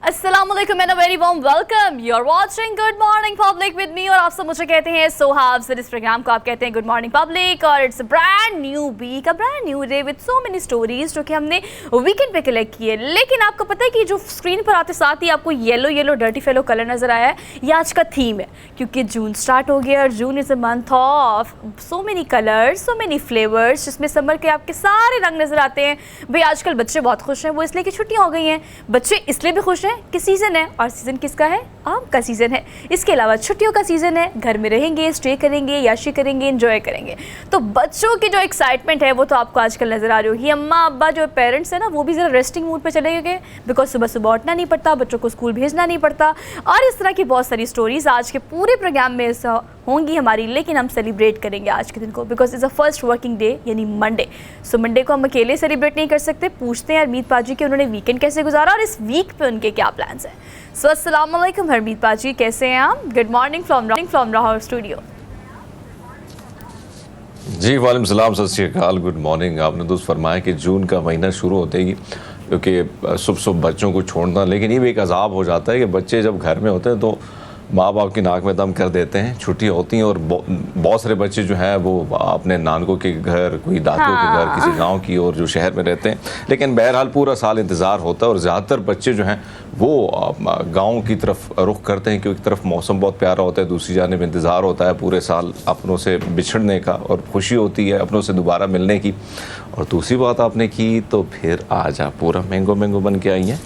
Assalamualaikum and a very warm welcome. You're watching Good Morning Public with me और आप सब मुझे कहते हैं सोहाब। इस प्रोग्राम को आप कहते हैं गुड मॉर्निंग पब्लिक और it's a brand new week, a brand new day with so many stories जो कि हमने वीकेंड पे कलेक्ट किए। लेकिन आपको पता है कि जो स्क्रीन पर आते साथ ही आपको yellow yellow dirty fellow colour नजर आया है, ये आज का थीम है क्योंकि जून स्टार्ट हो गया और June is a month of so many colours, so many flavours, जिसमें समर के आपके सारे रंग नजर आते हैं। भाई आजकल बच्चे बहुत खुश हैं, वो इसलिए कि छुट्टियाँ हो गई हैं। बच्चे इसलिए भी खुश हैं कि सीज़न है, और सीज़न किसका है? आम का सीज़न है। इसके अलावा छुट्टियों का सीज़न है, घर में रहेंगे, स्टे करेंगे, याशी करेंगे, एंजॉय करेंगे। तो बच्चों की जो एक्साइटमेंट है वो तो आपको आजकल नज़र आ रही होगी। अम्मा अब्बा जो पेरेंट्स हैं ना, वो भी ज़रा रेस्टिंग मूड पे चले गए बिकॉज सुबह सुबह उठना नहीं पड़ता, बच्चों को स्कूल भेजना नहीं पड़ता, और इस तरह की बहुत सारी स्टोरीज़ आज के पूरे प्रोग्राम में होंगी हमारी। लेकिन हम सेलिब्रेट करेंगे आज के दिन को because is a first working day यानी मंडे। सो मंडे को हम अकेले सेलिब्रेट नहीं कर सकते। पूछते हैं हरमीत पाजी कि उन्होंने वीकेंड कैसे गुजारा और इस वीक पे उनके क्या प्लान्स हैं। सो अस्सलाम वालेकुम हरमीत पाजी, कैसे हैं आप? Good morning from Lahore studio. जी वालेकुम सलाम, सत श्री अकाल, गुड मॉर्निंग। आपने दोस्त फरमाया कि जून का महीना शुरू होते ही क्योंकि सुबह सुबह बच्चों को छोड़ना, लेकिन ये भी एक अजाब हो जाता है कि बच्चे जब घर में होते हैं तो माँ बाप की नाक में दम कर देते हैं। छुट्टी होती हैं और बहुत सारे बच्चे जो हैं वो अपने नानकों के घर, कोई दादों के घर, किसी गांव की और जो शहर में रहते हैं। लेकिन बहरहाल पूरा साल इंतज़ार होता है और ज़्यादातर बच्चे जो हैं वो गांव की तरफ रुख करते हैं क्योंकि एक तरफ मौसम बहुत प्यारा होता है, दूसरी जानिब इंतज़ार होता है पूरे साल अपनों से बिछड़ने का और खुशी होती है अपनों से दोबारा मिलने की। और दूसरी बात आपने की तो फिर आज आप पूरा मैंगो मैंगो बन के आई हैं।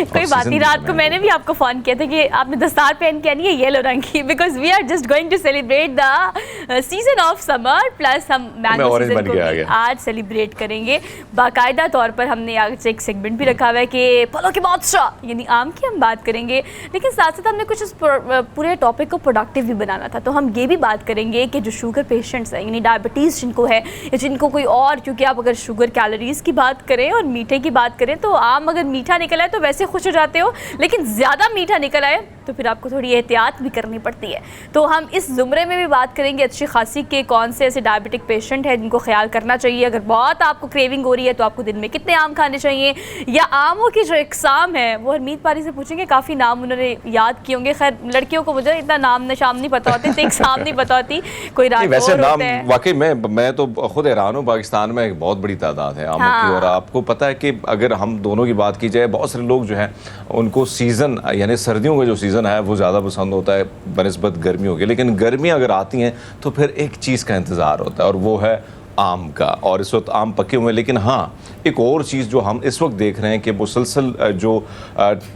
कोई बात नहीं, रात को मैंने भी आपको फ़ोन किया था कि आपने दस्तार पहन के आनी है येलो रंग की because we are just going to celebrate the season of summer plus हम मैंगो सीजन को भी आज सेलिब्रेट करेंगे। बाकायदा तौर पर हमने आज एक सेगमेंट भी रखा हुआ है कि फलों के बादशाह यानी आम की हम बात करेंगे, लेकिन साथ साथ हमने कुछ इस पूरे टॉपिक को प्रोडक्टिव भी बनाना था। तो हम ये भी बात करेंगे कि जो शुगर पेशेंट्स हैं यानी डायबिटीज़ जिनको है या जिनको कोई और, क्योंकि आप अगर शुगर कैलोरीज़ की बात करें और मीठे की बात करें तो आम अगर मीठा निकल आए तो वैसे खुश हो जाते हो, लेकिन ज़्यादा मीठा निकल आए तो फिर आपको थोड़ी एहतियात भी करनी पड़ती है। तो हम इस ज़ुमरे में भी बात करेंगे अच्छी खासी के कौन से ऐसे डायबिटिक पेशेंट हैं जिनको ख्याल करना चाहिए। अगर बहुत आपको क्रेविंग हो रही है तो आपको दिन में कितने आम खाने चाहिए, या आमों की जो इकसाम है वो हरमीत पारी से पूछेंगे। काफ़ी नाम उन्होंने याद किए होंगे। खैर लड़कियों को मुझे इतना नाम नशाम नहीं पता होते, इकसाम नहीं पता होती, कोई वैसे नाम वाकई मैं तो खुद हैरान हूँ। पाकिस्तान में एक बहुत बड़ी तादाद है आमों की, और आपको पता है कि अगर हम दोनों की बात की जाए, बहुत सारे लोग जो हैं उनको सीज़न यानी सर्दियों का जो सीज़न है वो ज़्यादा पसंद होता है बनिस्बत गर्मियों के। लेकिन गर्मियाँ अगर आती हैं तो फिर एक चीज़ का इंतज़ार होता है और वो है आम का। और इस वक्त आम पके हुए हैं, लेकिन हाँ एक और चीज़ जो हम इस वक्त देख रहे हैं कि मुसलसल जो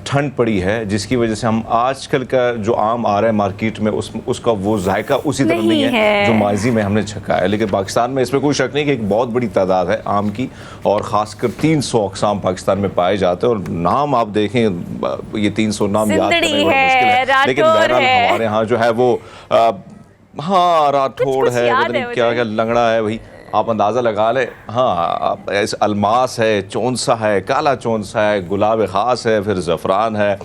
ठंड पड़ी है जिसकी वजह से हम आजकल का जो आम आ रहा है मार्केट में उसका वो जायका उसी तरह नहीं है जो माजी में हमने छका है। लेकिन पाकिस्तान में इसमें कोई शक नहीं कि एक बहुत बड़ी तादाद है आम की, और ख़ासकर 300 अक़साम पाकिस्तान में पाए जाते हैं। और नाम आप देखें, ये 300 नाम याद करने बड़ा मुश्किल है, लेकिन बहरहाल हमारे यहाँ जो है वो हाँ राठौड़ है, क्या क्या लंगड़ा है, वही आप अंदाज़ा लगा ले। हाँ अलमास है, चौंसा है, काला चौंसा है, गुलाब ख़ास है, फिर ज़फ़रान है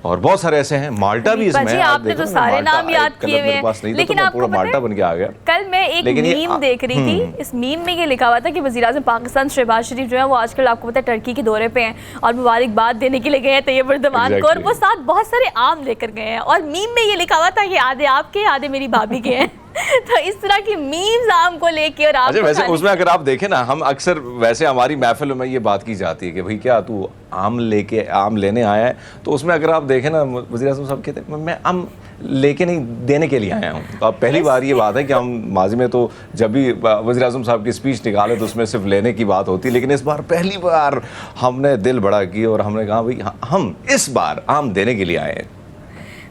और बहुत सारे ऐसे हैं। माल्टा भी इसमें है। आपने तो सारे नाम याद किए हुए हैं, लेकिन आपको पूरा माल्टा बन के आ गया। कल मैं एक मीम देख रही थी, इस मीम में ये लिखा हुआ था कि वज़ीर-ए-आज़म पाकिस्तान शहबाज शरीफ जो है वो आजकल आपको पता है टर्की के दौरे पे हैं और मुबारकबाद देने के लिए गए हैं तैयब एर्दोगान को, और वो साथ बहुत सारे आम लेकर गए हैं। और मीम में ये लिखा हुआ था कि आधे आपके आधे मेरी भाभी के हैं। तो इस तरह की मीम्स आम को लेके और आप वैसे उसमें अगर आप देखें ना, हम अक्सर वैसे हमारी महफिलों में ये बात की जाती है कि भाई क्या तू आम लेने आया है, तो उसमें अगर आप देखें ना वज़ीर-ए-आज़म साहब कहते हैं मैं आम लेके नहीं देने के लिए आया हूँ। तो अब पहली बार ये बात है कि हम माजी में तो जब भी वज़ीर-ए-आज़म साहब की स्पीच निकाले तो उसमें सिर्फ लेने की बात होती, लेकिन इस बार पहली बार हमने दिल बड़ा की और हमने कहा भाई हम इस बार आम देने के लिए आए हैं।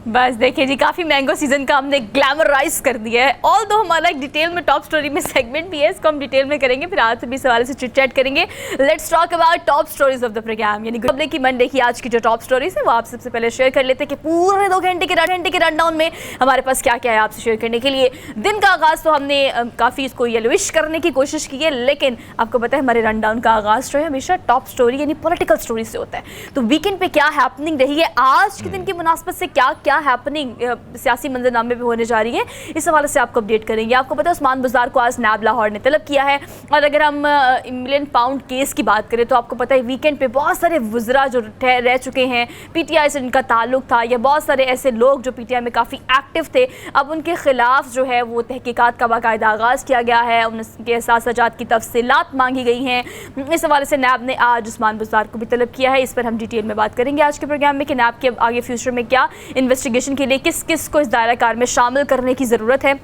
बस देखिए जी, काफ़ी मैंगो सीजन का हमने ग्लैमराइज कर दिया है। ऑल दो हमारा एक डिटेल में टॉप स्टोरी में सेगमेंट भी है, इसको हम डिटेल में करेंगे, फिर आज से भी सवाल से चिट चैट करेंगे। Let's talk about top stories of the programme यानी पब्लिक की मंडे की आज की जो टॉप स्टोरीज है वो आप सबसे पहले शेयर कर लेते हैं कि पूरे 2 घंटे के रनडाउन में हमारे पास क्या क्या है आपसे शेयर करने के लिए। दिन का आगाज़ तो हमने काफ़ी इसको येलोइश करने की कोशिश की है, लेकिन आपको पता है हमारे रनडाउन का आगाज़ जो है हमेशा टॉप स्टोरी यानी पॉलिटिकल स्टोरी से होता है। तो वीकेंड पे क्या हैपनिंग रही है, आज के दिन की मुनासबत से क्या क्या क्या हैपनिंग सियासी मंजरनामे पे होने जा रही है, इस हवाले से आपको अपडेट करेंगे। आपको पता है उस्मान बुज़दार को आज नैब लाहौर ने तलब किया है। और अगर हम मिलियन पाउंड केस की बात करें तो आपको पता है वीकेंड पे बहुत सारे वुज़रा जो रह चुके हैं PTI से जिनका ताल्लुक था, या बहुत सारे ऐसे लोग जो PTI में काफ़ी एक्टिव थे, अब उनके ख़िलाफ़ जो है वो तहकीकात का बाकायदा आगाज़ किया गया है, उनके एहसास की तफसीलात मांगी गई हैं। इस हवाले से नैब ने आज उस्मान बुज़दार को भी तलब किया है। इस पर हम डिटेल में बात करेंगे आज के प्रोग्राम में कि नैब के आगे फ्यूचर में क्या इन्वेस्टिगेशन के लिए किस किस को इस दायरा कार में शामिल करने की ज़रूरत है,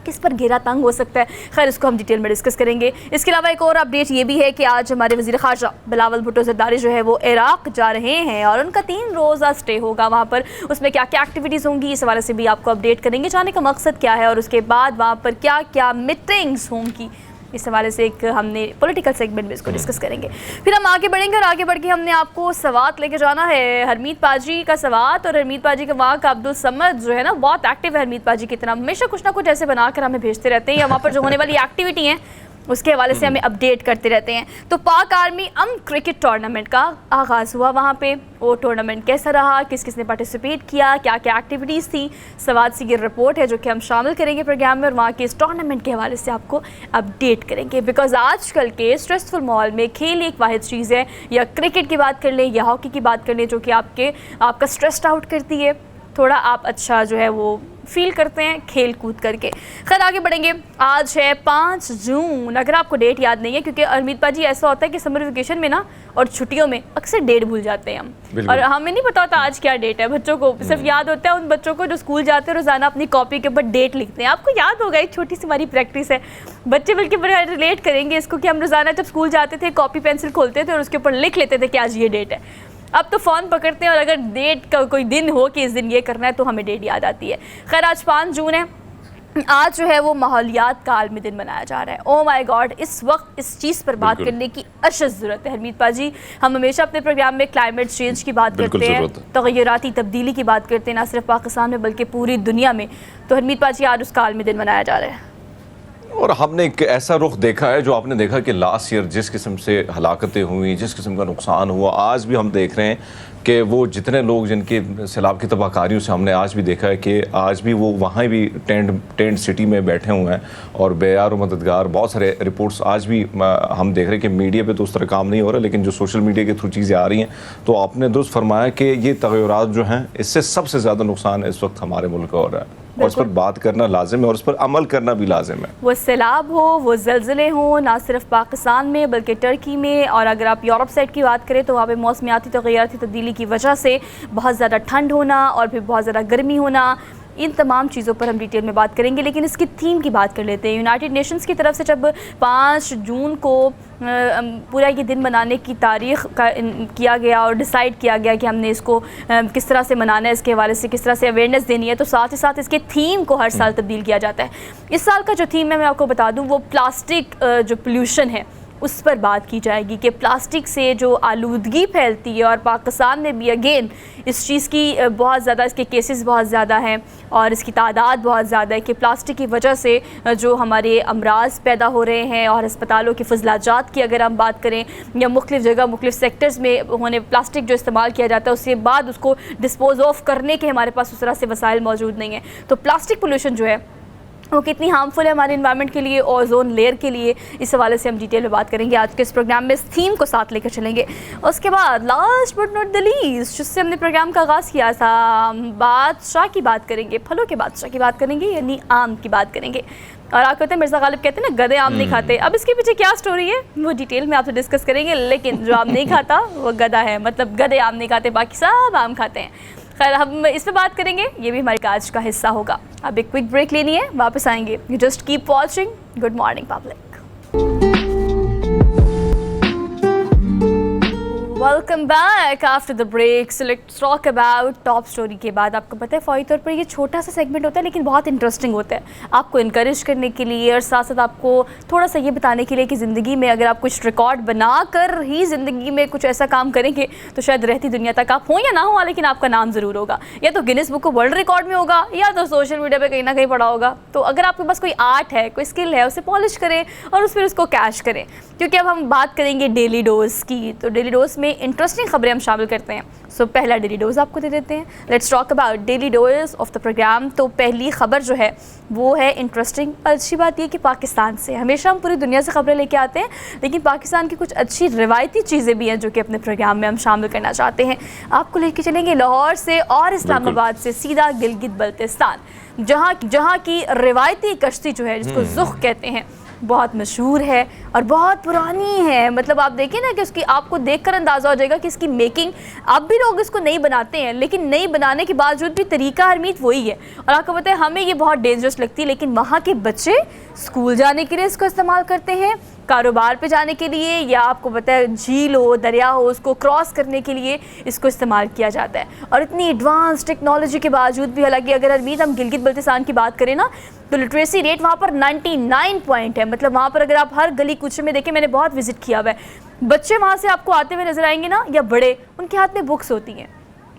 किस पर घेरा तंग हो सकता है। खैर, इसको हम डिटेल में डिस्कस करेंगे। इसके अलावा एक और अपडेट ये भी है कि आज हमारे वज़ीर ख़ारजा बिलावल भुट्टो ज़रदारी जो है वो इराक़ जा रहे हैं और उनका 3 रोज़ा स्टे होगा वहाँ पर। उसमें क्या क्या एक्टिविटीज़ होंगी इस हवाले से भी आपको अपडेट करेंगे, जाने का मकसद क्या है और उसके बाद वहाँ पर क्या क्या मीटिंग्स होंगी, इस हवाले से एक हमने पॉलिटिकल सेगमेंट में इसको डिस्कस करेंगे। फिर हम आगे बढ़ेंगे और आगे बढ़ के हमने आपको सवात लेके जाना है, हरमीत पाजी का सवात। और हरमीत पाजी का वहाँ का अब्दुल समद जो है ना बहुत एक्टिव है हरमीत पाजी की तरह, हमेशा कुछ ना कुछ ऐसे बनाकर हमें भेजते रहते हैं, या वहाँ पर जो होने वाली एक्टिविटी हैं उसके हवाले से हमें अपडेट करते रहते हैं। तो पाक आर्मी क्रिकेट टूर्नामेंट का आगाज़ हुआ वहाँ पे, वो टूर्नामेंट कैसा रहा, किस किस ने पार्टिसिपेट किया, क्या क्या एक्टिविटीज़ थी, सवाद सी ये रिपोर्ट है जो कि हम शामिल करेंगे प्रोग्राम में और वहाँ के इस टूर्नामेंट के हवाले से आपको अपडेट करेंगे। बिकॉज आजकल के स्ट्रेसफुल माहौल में खेल एक वाहिद चीज़ है, या क्रिकेट की बात कर लें या हॉकी की बात कर लें, जो कि आपका स्ट्रेस्ड आउट करती है, थोड़ा आप अच्छा जो है वो फील करते हैं खेल कूद करके। खैर, आगे बढ़ेंगे। आज है 5 जून, अगर आपको डेट याद नहीं है, क्योंकि अरमीत पाजी ऐसा होता है कि समर वेकेशन में ना और छुट्टियों में अक्सर डेट भूल जाते हैं हम, और हमें नहीं पता होता आज क्या डेट है। बच्चों को सिर्फ याद होता है उन बच्चों को जो स्कूल जाते हैं, रोज़ाना अपनी कॉपी के ऊपर डेट लिखते हैं। आपको याद होगा, एक छोटी सी हमारी प्रैक्टिस है, बच्चे बल्कि बड़ा रिलेट करेंगे इसको, कि हम रोज़ाना जब स्कूल जाते थे कॉपी पेंसिल खोलते थे और उसके ऊपर लिख लेते थे कि आज ये डेट है। अब तो फ़ोन पकड़ते हैं और अगर डेट का कोई दिन हो कि इस दिन ये करना है तो हमें डेट याद आती है। खैर, आज 5 जून है। आज जो है वो माहौलियात का आलमी दिन मनाया जा रहा है। ओ माय गॉड, इस वक्त इस चीज़ पर बात करने की अशद ज़रूरत है। हरमीत पाजी, हम हमेशा अपने प्रोग्राम में क्लाइमेट चेंज की बात करते हैं, तग़य्युराती तब्दीली की बात करते हैं, ना सिर्फ पाकिस्तान में बल्कि पूरी दुनिया में। तो हरमीत पाजी, आज उसका आलमी दिन मनाया जा रहा है और हमने एक ऐसा रुख देखा है जो आपने देखा कि लास्ट ईयर जिस किस्म से हलाकतें हुई, जिस किस्म का नुकसान हुआ, आज भी हम देख रहे हैं कि वो जितने लोग जिनके सैलाब की तबाहकारियों से हमने आज भी देखा है कि आज भी वो वहाँ भी टेंट सिटी में बैठे हुए हैं और बेयार मददगार। बहुत सारे रिपोर्ट्स आज भी हम देख रहे हैं कि मीडिया पे तो उस तरह काम नहीं हो रहा, लेकिन जो सोशल मीडिया के थ्रू चीज़ें आ रही हैं, तो आपने दुरुस्त फरमाया कि ये तग़य्युरात जो हैं इससे सबसे ज़्यादा नुकसान इस वक्त हमारे मुल्क का हो रहा है और उस पर बात करना लाजिम है और उस पर अमल करना भी लाजिम है। वो सैलाब हो, वो ज़लज़ले हों, ना सिर्फ पाकिस्तान में बल्कि टर्की में, और अगर आप यूरोप साइड की बात करें तो वहाँ पे मौसमियाती तग़य्युराती तब्दीली की वजह से बहुत ज़्यादा ठंड होना और फिर बहुत ज़्यादा गर्मी होना, इन तमाम चीज़ों पर हम डिटेल में बात करेंगे। लेकिन इसकी थीम की बात कर लेते हैं। यूनाइटेड नेशंस की तरफ से जब 5 जून को पूरा ये दिन मनाने की तारीख़ का किया गया और डिसाइड किया गया कि हमने इसको किस तरह से मनाना है, इसके हवाले से किस तरह से अवेयरनेस देनी है, तो साथ ही साथ इसके थीम को हर साल तब्दील किया जाता है। इस साल का जो थीम है मैं आपको बता दूँ, वो प्लास्टिक जो पोल्यूशन है उस पर बात की जाएगी कि प्लास्टिक से जो आलूदगी फैलती है, और पाकिस्तान में भी अगेन इस चीज़ की बहुत ज़्यादा, इसके केसेस बहुत ज़्यादा हैं और इसकी तादाद बहुत ज़्यादा है कि प्लास्टिक की वजह से जो हमारे अमराज पैदा हो रहे हैं, और अस्पतालों की फजलाजात की अगर हम बात करें, या मुख्तलिफ जगह मुख्तलिफ सेक्टर्स में होने प्लास्टिक जो इस्तेमाल किया जाता है उसके बाद उसको डिस्पोज ऑफ करने के हमारे पास उस तरह से वसाइल मौजूद नहीं है। तो प्लास्टिक पोल्यूशन जो है वो कितनी हार्मफुल है हमारे इन्वायरमेंट के लिए, ओजोन लेयर के लिए, इस हवाले से हम डिटेल में बात करेंगे आज के इस प्रोग्राम में। इस थीम को साथ लेकर चलेंगे। उसके बाद last but not the least, जिससे हमने प्रोग्राम का आगाज़ किया था, बादशाह की बात करेंगे, फलों के बादशाह की बात करेंगे, यानी आम की बात करेंगे। और आप कहते हैं मिर्ज़ा गालिब कहते हैं ना गधे आम नहीं खाते। अब इसके पीछे क्या स्टोरी है वो डिटेल में आपसे डिस्कस करेंगे, लेकिन जो आम नहीं खाता वो गधा है, मतलब गधे आम नहीं खाते, बाकी सब आम खाते हैं। खैर, हम इस पर बात करेंगे, ये भी हमारे आज का हिस्सा होगा। अब एक क्विक ब्रेक लेनी है, वापस आएंगे। You just keep watching good morning public. Welcome back after the break. So let's talk about top story के बाद। आपको पता है फौरी तौर पर ये छोटा सा सेगमेंट होता है लेकिन बहुत इंटरेस्टिंग होता है, आपको इनकरेज करने के लिए और साथ साथ आपको थोड़ा सा ये बताने के लिए कि ज़िंदगी में अगर आप कुछ रिकॉर्ड बना कर ही ज़िंदगी में कुछ ऐसा काम करेंगे तो शायद रहती दुनिया तक आप हो या ना हो, लेकिन आपका नाम ज़रूर होगा, या तो Guinness book of world record में होगा या तो सोशल मीडिया पर कहीं ना कहीं पड़ा होगा। तो अगर आपके पास कोई आर्ट है, कोई स्किल है, उसे पॉलिश करें और फिर उसको कैश करें। क्योंकि अब हम बात करेंगे डेली डोज की। तो डेली डोज में में इंटरेस्टिंग खबरें हम शामिल करते हैं। सो पहला डेली डोज आपको दे देते हैं। Let's talk about daily dose of the programme. तो पहली खबर जो है वो है इंटरेस्टिंग और अच्छी बात ये कि पाकिस्तान से। हमेशा हम पूरी दुनिया से खबरें लेके आते हैं, लेकिन पाकिस्तान की कुछ अच्छी रिवायती चीज़ें भी हैं जो कि अपने प्रोग्राम में हम शामिल करना चाहते हैं। आपको लेके चलेंगे लाहौर से और इस्लामाबाद से सीधा गिलगित बल्तिस्तान, जहाँ की रिवायती कश्ती जो है जिसको ज़ुख कहते हैं, बहुत मशहूर है और बहुत पुरानी है। मतलब आप देखिए ना कि उसकी आपको देखकर अंदाज़ा हो जाएगा कि इसकी मेकिंग, अब भी लोग इसको नहीं बनाते हैं, लेकिन नहीं बनाने के बावजूद भी तरीका हरमीत वही है। और आपको पता है हमें ये बहुत डेंजरस लगती है, लेकिन वहाँ के बच्चे स्कूल जाने के लिए इसको इस्तेमाल करते हैं, कारोबार पे जाने के लिए, या आपको पता है झील हो, दरिया हो, उसको क्रॉस करने के लिए इसको इस्तेमाल किया जाता है। और इतनी एडवांस टेक्नोलॉजी के बावजूद भी, हालांकि अगर हरमीत हम गिलगित बल्तिस्तान की बात करें ना, तो लिटरेसी रेट वहाँ पर 99 पॉइंट है। मतलब वहाँ पर अगर आप हर गली कूचे में देखें, मैंने बहुत विजिट किया हुआ है, बच्चे वहाँ से आपको आते हुए नजर आएंगे ना, या बड़े, उनके हाथ में बुक्स होती हैं,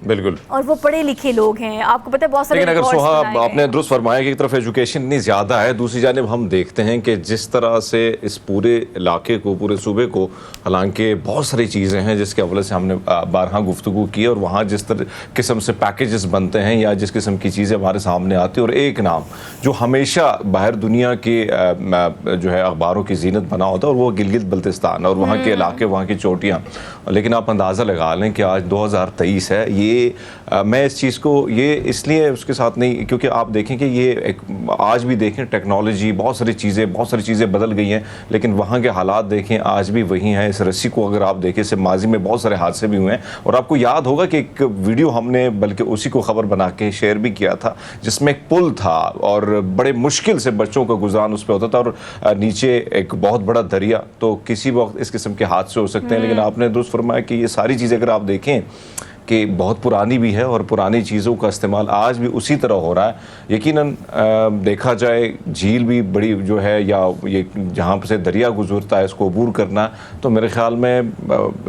बिल्कुल, और वो पढ़े लिखे लोग हैं। आपको पता है बहुत सारे, लेकिन अगर सोहा आपने दुरुस्त फरमाया कि एक तरफ एजुकेशन इतनी ज़्यादा है, दूसरी जानिब हम देखते हैं कि जिस तरह से इस पूरे इलाके को, पूरे सूबे को, हालांकि बहुत सारी चीज़ें हैं जिसके हवाले से हमने बारहा गुफ्तगू की, और वहाँ जिस तरह किस्म से पैकेजेस बनते हैं या जिस किस्म की चीज़ें हमारे सामने आती हैं, और एक नाम जो हमेशा बाहर दुनिया के जो है अखबारों की जीनत बना होता है, और वो गिलगित बल्तिस्तान और वहाँ के इलाके, वहाँ की चोटियाँ। लेकिन आप अंदाज़ा लगा लें कि आज 2023 है। ये मैं इस चीज़ को ये इसलिए उसके साथ नहीं, क्योंकि आप देखें कि ये एक, आज भी देखें टेक्नोलॉजी, बहुत सारी चीज़ें बदल गई हैं, लेकिन वहाँ के हालात देखें आज भी वही हैं। इस रस्सी को अगर आप देखें, इससे माजी में बहुत सारे हादसे भी हुए हैं, और आपको याद होगा कि एक वीडियो हमने बल्कि उसी को खबर बना के शेयर भी किया था, जिसमें एक पुल था और बड़े मुश्किल से बच्चों का गुजारान उस पर होता था, और नीचे एक बहुत बड़ा दरिया। तो किसी वक्त इस किस्म के हादसे हो सकते हैं, लेकिन आपने दुरुस्त फरमाया कि ये सारी चीज़ें अगर आप देखें कि बहुत पुरानी भी है, और पुरानी चीज़ों का इस्तेमाल आज भी उसी तरह हो रहा है। यकीनन देखा जाए, झील भी बड़ी जो है, या ये जहाँ से दरिया गुजरता है, इसको अबूर करना, तो मेरे ख़्याल में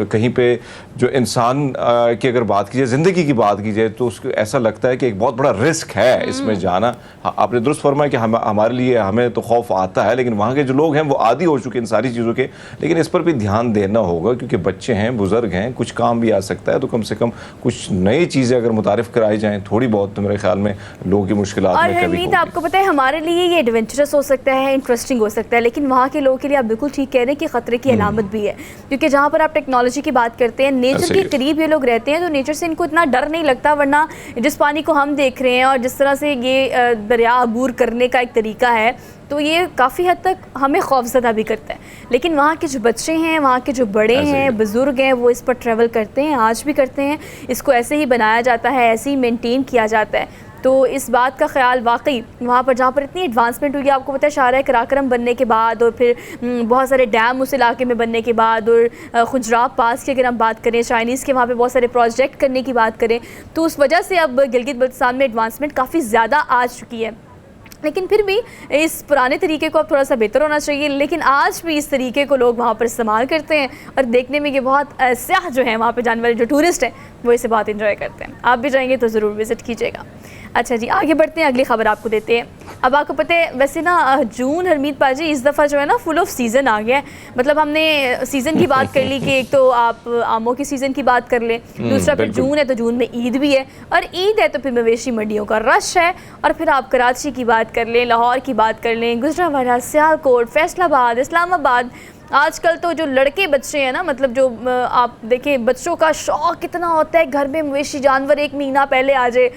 कहीं पे जो इंसान की अगर बात की जाए, ज़िंदगी की बात की जाए, तो उसको ऐसा लगता है कि एक बहुत बड़ा रिस्क है इसमें जाना। आपने दुरुस्त फरमाया कि हमारे लिए, हमें तो खौफ आता है, लेकिन वहाँ के जो लोग हैं वो आदी हो चुके हैं इन सारी चीज़ों के। लेकिन इस पर भी ध्यान देना होगा, क्योंकि बच्चे हैं, बुज़ुर्ग हैं, कुछ काम भी आ सकता है, तो कम से कम कुछ नई चीज़ें अगर मुतारिफ कराई जाएं थोड़ी बहुत, तो मेरे ख्याल में लोगों की मुश्किलात में कभी होगी। आपको पता है हमारे लिए ये एडवेंचरस हो सकता है, इंटरेस्टिंग हो सकता है, लेकिन वहाँ के लोगों के लिए आप बिल्कुल ठीक कह रहे हैं कि ख़तरे की अलामत भी है। क्योंकि जहाँ पर आप टेक्नोलॉजी की बात करते हैं, नेचर के करीब ये लोग रहते हैं, तो नेचर से इनको इतना डर नहीं लगता। वरना जिस पानी को हम देख रहे हैं और जिस तरह से ये दरिया अबूर करने का एक तरीका है, तो ये काफ़ी हद तक हमें खौफज़दा भी करता है। लेकिन वहाँ के जो बच्चे हैं, वहाँ के जो बड़े हैं, बुज़ुर्ग हैं, वो इस पर ट्रैवल करते हैं, आज भी करते हैं। इसको ऐसे ही बनाया जाता है, ऐसे ही मेंटेन किया जाता है। तो इस बात का ख्याल वाकई वहाँ पर, जहाँ पर इतनी एडवांसमेंट हुई है, आपको पता है शाहराह कराकरम बनने के बाद, और फिर बहुत सारे डैम उस इलाके में बनने के बाद, और खुजराब पास की अगर हम बात करें, चाइनीज़ के वहाँ पे बहुत सारे प्रोजेक्ट करने की बात करें, तो उस वजह से अब गिलगित बल्तिस्तान में एडवांसमेंट काफ़ी ज़्यादा आ चुकी है। लेकिन फिर भी इस पुराने तरीके को अब थोड़ा सा बेहतर होना चाहिए। लेकिन आज भी इस तरीके को लोग वहाँ पर इस्तेमाल करते हैं, और देखने में ये बहुत सयाह जो है वहाँ पे जाने वाले जो टूरिस्ट हैं, वो इसे बहुत इंजॉय करते हैं। आप भी जाएंगे तो ज़रूर विज़िट कीजिएगा। अच्छा जी, आगे बढ़ते हैं, अगली खबर आपको देते हैं। अब आपको पता है वैसे ना, जून हरमीत पाजी इस दफ़ा जो है ना फुल ऑफ सीज़न आ गया है। मतलब हमने सीज़न की बात कर ली कि एक तो आप आमों की सीज़न की बात कर लें, दूसरा फिर जून है तो जून में ईद भी है, और ईद है तो फिर मवेशी मंडियों का रश है, और फिर आप कराची की बात कर लें, लाहौर की बात कर लें, गुजरांवाला, सियालकोट, फैसलाबाद, इस्लामाबाद। आजकल तो जो लड़के बच्चे हैं ना, मतलब जो आप देखें, बच्चों का शौक़ कितना होता है घर में मवेशी जानवर 1 महीना पहले आ जाए।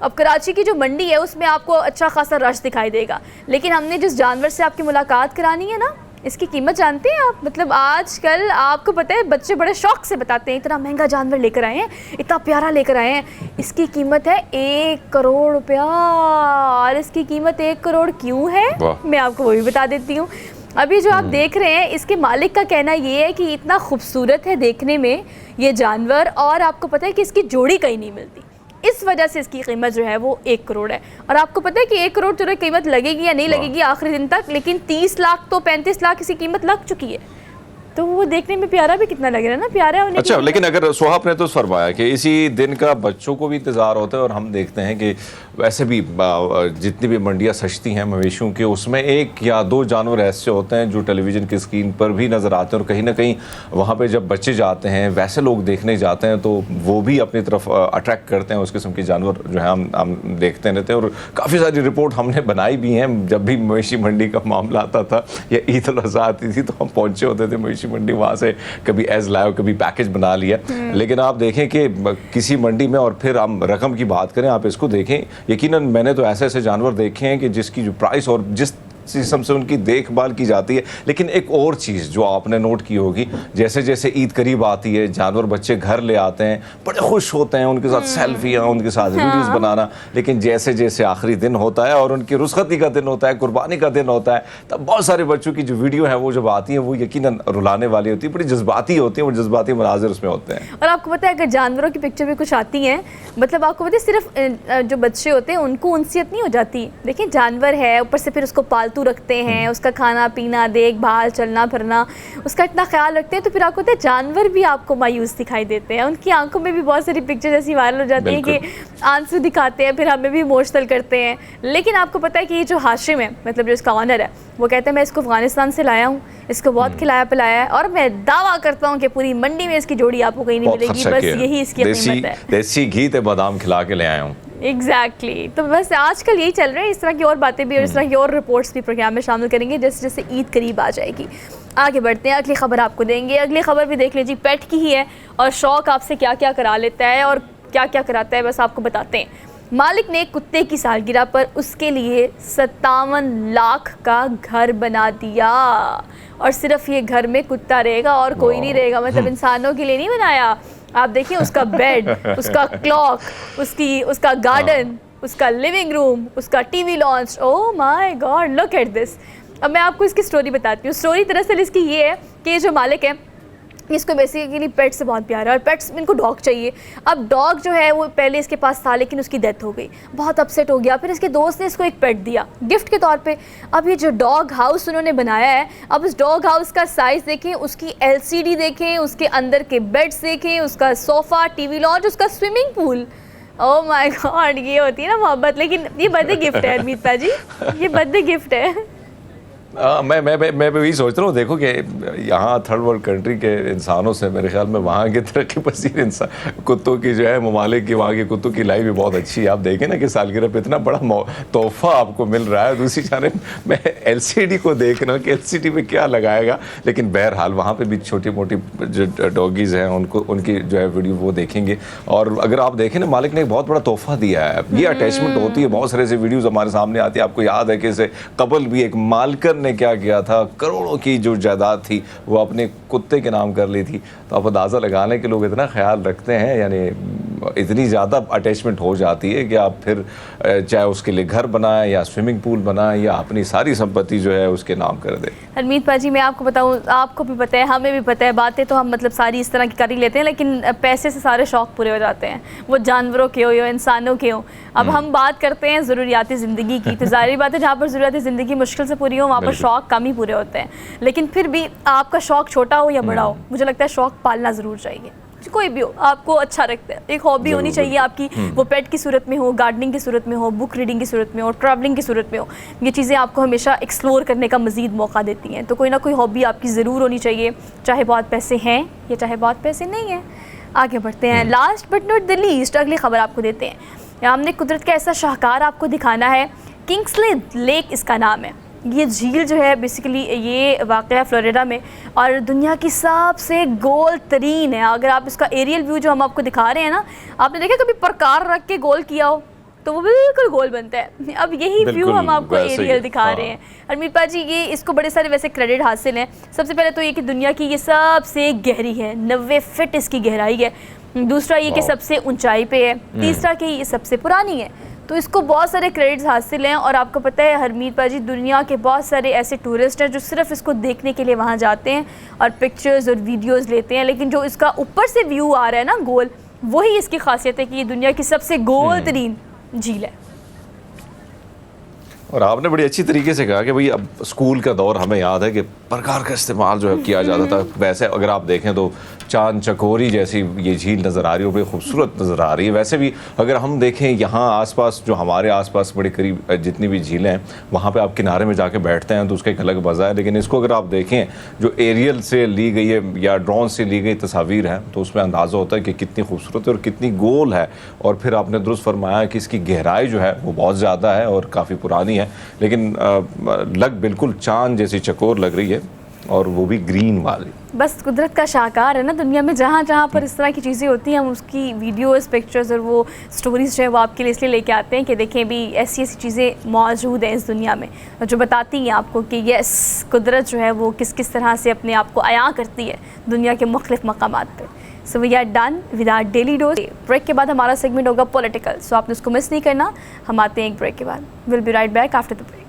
अब कराची की जो मंडी है उसमें आपको अच्छा खासा रश दिखाई देगा, लेकिन हमने जिस जानवर से आपकी मुलाकात करानी है ना, इसकी कीमत जानते हैं आप? मतलब आजकल आपको पता है बच्चे बड़े शौक से बताते हैं, इतना महंगा जानवर लेकर आए हैं, इतना प्यारा लेकर आए हैं, इसकी कीमत है 1 करोड़ रुपया। और इसकी कीमत 1 करोड़ क्यों है, मैं आपको वो भी बता देती हूँ। अभी जो आप देख रहे हैं, इसके मालिक का कहना ये है कि इतना खूबसूरत है देखने में ये जानवर, और आपको पता है कि इसकी जोड़ी कहीं नहीं मिलती, इस वजह से इसकी कीमत जो है वो 1 करोड़ है। और आपको पता है कि 1 करोड़ चलो कीमत लगेगी या नहीं लगेगी आखिरी दिन तक, लेकिन 30 लाख तो 35 लाख इसकी कीमत लग चुकी है। तो वो देखने में प्यारा भी कितना लग रहा है ना, प्यारा होने अच्छा, लेकिन अगर सुहाब ने तो फरमाया कि इसी दिन का बच्चों को भी इंतज़ार होता है, और हम देखते हैं कि वैसे भी जितनी भी मंडियाँ सजती हैं मवेशियों के, उसमें एक या दो जानवर ऐसे होते हैं जो टेलीविज़न की स्क्रीन पर भी नज़र आते हैं, और कहीं ना कहीं वहाँ पे जब बच्चे जाते हैं, वैसे लोग देखने जाते हैं, तो वो भी अपनी तरफ अट्रैक्ट करते हैं उस किस्म के जानवर जो है हम देखते रहते हैं। और काफ़ी सारी रिपोर्ट हमने बनाई भी हैं, जब भी मवेशी मंडी का मामला आता था या ईद उल अज़हा आती थी तो हम पहुँचे होते थे मवेशी मंडी, वहाँ से कभी एज लाया, कभी पैकेज बना लिया। लेकिन आप देखें कि किसी मंडी में, और फिर हम रकम की बात करें, आप इसको देखें, यकीनन मैंने तो ऐसे ऐसे जानवर देखे हैं कि जिसकी जो प्राइस और जिस किस्म से उनकी देखभाल की जाती है। लेकिन एक और चीज़ जो आपने नोट की होगी, जैसे जैसे ईद करीब आती है, जानवर बच्चे घर ले आते हैं, बड़े खुश होते हैं, उनके साथ सेल्फियाँ, उनके साथ वीडियोस बनाना। लेकिन जैसे जैसे आखिरी दिन होता है और उनकी रुस्खती का दिन होता है, कुर्बानी का दिन होता है, तब बहुत सारे बच्चों की जो वीडियो है वो जब आती है वो यकीनन रुलाने वाली होती है, बड़ी जज्बाती होती है, और जज्बाती मनाजिर उसमें होते हैं। और आपको पता है अगर जानवरों की पिक्चर भी कुछ आती हैं, मतलब आपको पता है सिर्फ जो बच्चे होते हैं उनको उनसियत नहीं हो जाती। देखिए जानवर है, ऊपर से फिर उसको पालतू रखते हैं, उसका खाना पीना, देखभाल, चलना फिरना, उसका इतना ख्याल रखते हैं, तो फिर आपको पता है जानवर भी आपको मायूस दिखाई देते हैं। उनकी आंखों में भी बहुत सारी पिक्चर्स ऐसी वायरल हो जाती हैं कि आंसू दिखाते हैं, फिर हमें भी इमोशनल करते हैं। लेकिन आपको पता है कि ये जो हाशिम है, मतलब जो इसका ऑनर है, वो कहता है मैं इसको अफगानिस्तान से लाया हूँ, इसको बहुत खिलाया पिलाया है, और मैं दावा करता हूँ कि पूरी मंडी में इसकी जोड़ी आपको कहीं नहीं मिलेगी। बस यही इसकी कीमत है। देसी घी ते बादाम खिला के ले आया हूँ। एग्जैक्टली तो बस आजकल यही चल रहा है। इस तरह की और बातें भी और इस तरह की और रिपोर्ट्स भी प्रोग्राम में शामिल करेंगे जैसे जैसे ईद करीब आ जाएगी। आगे बढ़ते हैं, अगली खबर आपको देंगे। अगली खबर भी देख लीजिए, पेट की ही है, और शौक आपसे क्या क्या करा लेता है और क्या क्या कराता है, बस आपको बताते हैं। मालिक ने कुत्ते की सालगिरह पर उसके लिए 57 लाख का घर बना दिया, और सिर्फ ये घर में कुत्ता रहेगा और कोई नहीं रहेगा, मतलब इंसानों के लिए नहीं बनाया। आप देखिए उसका बेड, उसका क्लॉक, उसका गार्डन, उसका लिविंग रूम, उसका TV launch. Oh my God, look at this. अब मैं आपको इसकी स्टोरी बताती हूँ। स्टोरी दरअसल इसकी ये है कि ये जो मालिक है इसको बेसिकली पेट से बहुत प्यार है, और पेट्स इनको डॉग चाहिए। अब डॉग जो है वो पहले इसके पास था, लेकिन उसकी डेथ हो गई, बहुत अपसेट हो गया। फिर इसके दोस्त ने इसको एक पेट दिया गिफ्ट के तौर पे। अब ये जो डॉग हाउस उन्होंने बनाया है, अब उस डॉग हाउस का साइज़ देखें, उसकी LCD देखें, उसके अंदर के बेड्स देखें, उसका सोफ़ा, टीवी लॉन्च, उसका swimming pool. Oh my God, ये होती है ना मोहब्बत। लेकिन ये बर्थडे गिफ्ट है अरमीत पाजी, ये बर्थडे गिफ्ट है। मैं वही सोच रहा हूँ, देखो कि यहाँ थर्ड वर्ल्ड कंट्री के इंसानों से मेरे ख्याल में वहाँ के तरक्की पसीर इंसान कुत्तों की जो है ममालिक की, वहाँ के कुत्तों की लाइफ भी बहुत अच्छी है। आप देखें ना कि सालगिरह पे इतना बड़ा तोहफा आपको मिल रहा है। दूसरी जानिब मैं LCD को देख रहा हूँ कि LCD में क्या लगाएगा, लेकिन बहरहाल वहाँ पे भी छोटी मोटी जो डॉगीज़ हैं उनको, उनकी जो है वीडियो वो देखेंगे। और अगर आप देखें ना, मालिक ने एक बहुत बड़ा तोहफा दिया है। ये अटैचमेंट होती है, बहुत सारे ऐसे वीडियोज़ हमारे सामने आती है। आपको याद है कि इससे कबल भी एक मालकन ने क्या किया था, करोड़ों की जो जायदाद थी वो अपने कुत्ते के नाम कर ली थी। तो आप अंदाज़ा लगाने के लोग इतना ख्याल रखते हैं, यानी इतनी ज़्यादा अटैचमेंट हो जाती है कि आप फिर चाहे उसके लिए घर बनाएं या स्विमिंग पूल बनाएं या अपनी सारी संपत्ति जो है उसके नाम कर दें। हरमीत पाजी, मैं आपको बताऊं, आपको भी पता है, हमें भी पता है, बातें तो हम मतलब सारी इस तरह की कर ही लेते हैं, लेकिन पैसे से सारे शौक़ पूरे हो जाते हैं, वो जानवरों के हो या इंसानों के हो। अब हम बात करते हैं ज़रूरियाती ज़िंदगी की, तो ज़ाहिर बात है जहाँ पर ज़रूरियाती ज़िंदगी मुश्किल से पूरी हो वहाँ पर शौक़ कम ही पूरे होते हैं। लेकिन फिर भी आपका शौक़ छोटा हो या बड़ा हो, मुझे लगता है शौक़ पालना ज़रूर चाहिए, कोई भी हो, आपको अच्छा रखता है। एक हॉबी होनी चाहिए आपकी, वो पेट की सूरत में हो, गार्डनिंग की सूरत में हो, बुक रीडिंग की सूरत में हो, ट्रैवलिंग की सूरत में हो। ये चीज़ें आपको हमेशा एक्सप्लोर करने का मज़ीद मौका देती हैं। तो कोई ना कोई हॉबी आपकी ज़रूर होनी चाहिए, चाहे बहुत पैसे हैं या चाहे बहुत पैसे नहीं हैं। आगे बढ़ते हैं, last but not the least अगली खबर आपको देते हैं। हमने कुदरत का ऐसा शाहकार आपको दिखाना है, किंग्सले लेक इसका नाम है। ये झील जो है बेसिकली ये वाक़या फ्लोरिडा में, और दुनिया की सबसे गोल तरीन है। अगर आप इसका एरियल व्यू जो हम आपको दिखा रहे हैं ना, आपने देखा कभी प्रकार रख के गोल किया हो तो वो बिल्कुल गोल बनता है। अब यही व्यू हम आपको एरियल दिखा रहे हैं। हरमीत पाजी, ये इसको बड़े सारे वैसे क्रेडिट हासिल हैं। सबसे पहले तो ये कि दुनिया की ये सबसे गहरी है, 90 फीट इसकी गहराई है। दूसरा ये कि सबसे ऊंचाई पे है। तीसरा कि ये सबसे पुरानी है। तो इसको बहुत सारे क्रेडिट्स हासिल हैं। और आपको पता है हरमीत पाजी, दुनिया के बहुत सारे ऐसे टूरिस्ट हैं जो सिर्फ इसको देखने के लिए वहाँ जाते हैं और पिक्चर्स और वीडियोस लेते हैं, लेकिन जो इसका ऊपर से व्यू आ रहा है ना गोल, वही इसकी खासियत है कि ये दुनिया की सबसे गोल तरीन झील है। और आपने बड़ी अच्छी तरीके से कहा कि भाई अब स्कूल का दौर हमें याद है कि प्रकार का इस्तेमाल जो है किया जाता था। वैसे अगर आप देखें तो चांद चकोरी जैसी ये झील नज़र आ रही है, बड़ी खूबसूरत नज़र आ रही है। वैसे भी अगर हम देखें यहाँ आसपास, जो हमारे आसपास बड़े करीब जितनी भी झीलें हैं, वहाँ पे आप किनारे में जाके बैठते हैं तो उसका एक अलग मज़ा है। लेकिन इसको अगर आप देखें जो एरियल से ली गई है या ड्रोन से ली गई तस्वीर है, तो उसमें अंदाज़ा होता है कि कितनी खूबसूरत है और कितनी गोल है। और फिर आपने दुरुस्त फरमाया कि इसकी गहराई जो है वो बहुत ज़्यादा है और काफ़ी पुरानी है, लेकिन लग बिल्कुल चांद जैसी चकोर लग रही है, और वो भी ग्रीन वाली। बस कुदरत का शाहकार है ना दुनिया में, जहाँ जहाँ पर इस तरह की चीज़ें होती हैं हम उसकी वीडियोस, पिक्चर्स और वो स्टोरीज जो है वो आपके लिए इसलिए लेके आते हैं कि देखें भी ऐसी ऐसी चीज़ें मौजूद हैं इस दुनिया में जो बताती हैं आपको कि यस, कुदरत जो है वो किस किस तरह से अपने आप को अया करती है दुनिया के मुख्तलिफ मकामात पर। So we are done with our daily dose. Break के बाद हमारा सेगमेंट होगा पॉलिटिकल, सो आपने उसको मिस नहीं करना। हम आते हैं एक ब्रेक के बाद। Will be right back after the break.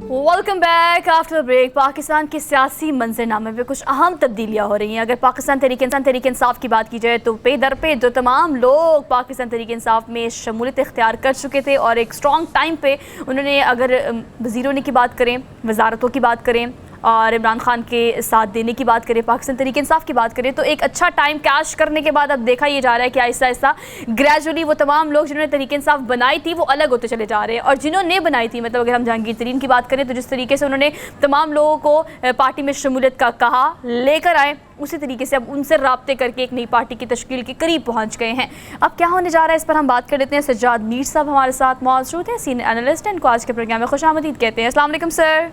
Welcome back after break. Pakistan के सियासी मंजरनामे में कुछ अहम तब्दीलियाँ हो रही हैं। अगर पाकिस्तान तहरीक इंसाफ की बात की जाए तो पे दर पे जो तमाम लोग पाकिस्तान तहरीक इंसाफ में शमूलियत इख्तियार कर चुके थे और एक स्ट्रॉन्ग टाइम पे उन्होंने, अगर वज़ीरों की बात करें, वजारतों की बात करें और इमरान खान के साथ देने की बात करें, पाकिस्तान तहरीक इंसाफ की बात करें, तो एक अच्छा टाइम कैश करने के बाद अब देखा ये जा रहा है कि आहिस्ता आहिस्ता ग्रेजुअली वो तमाम लोग जिन्होंने तहरीक इंसाफ बनाई थी वो अलग होते चले जा रहे हैं। और जिन्होंने बनाई थी, मतलब अगर हम जहांगीर तरीन की बात करें तो जिस तरीके से उन्होंने तमाम लोगों को पार्टी में शमूलियत का कहा, लेकर आए, उसी तरीके से अब उनसे राब्ते करके एक नई पार्टी की तश्कील के करीब पहुंच गए हैं। अब क्या होने जा रहा है इस पर हम बात कर लेते हैं। सज्जाद मीर साहब हमारे साथ मौजूद हैं, सीनियर एनालिस्ट, इनको आज के प्रोग्राम में खुशामदीद कहते हैं। अस्सलाम वालेकुम सर।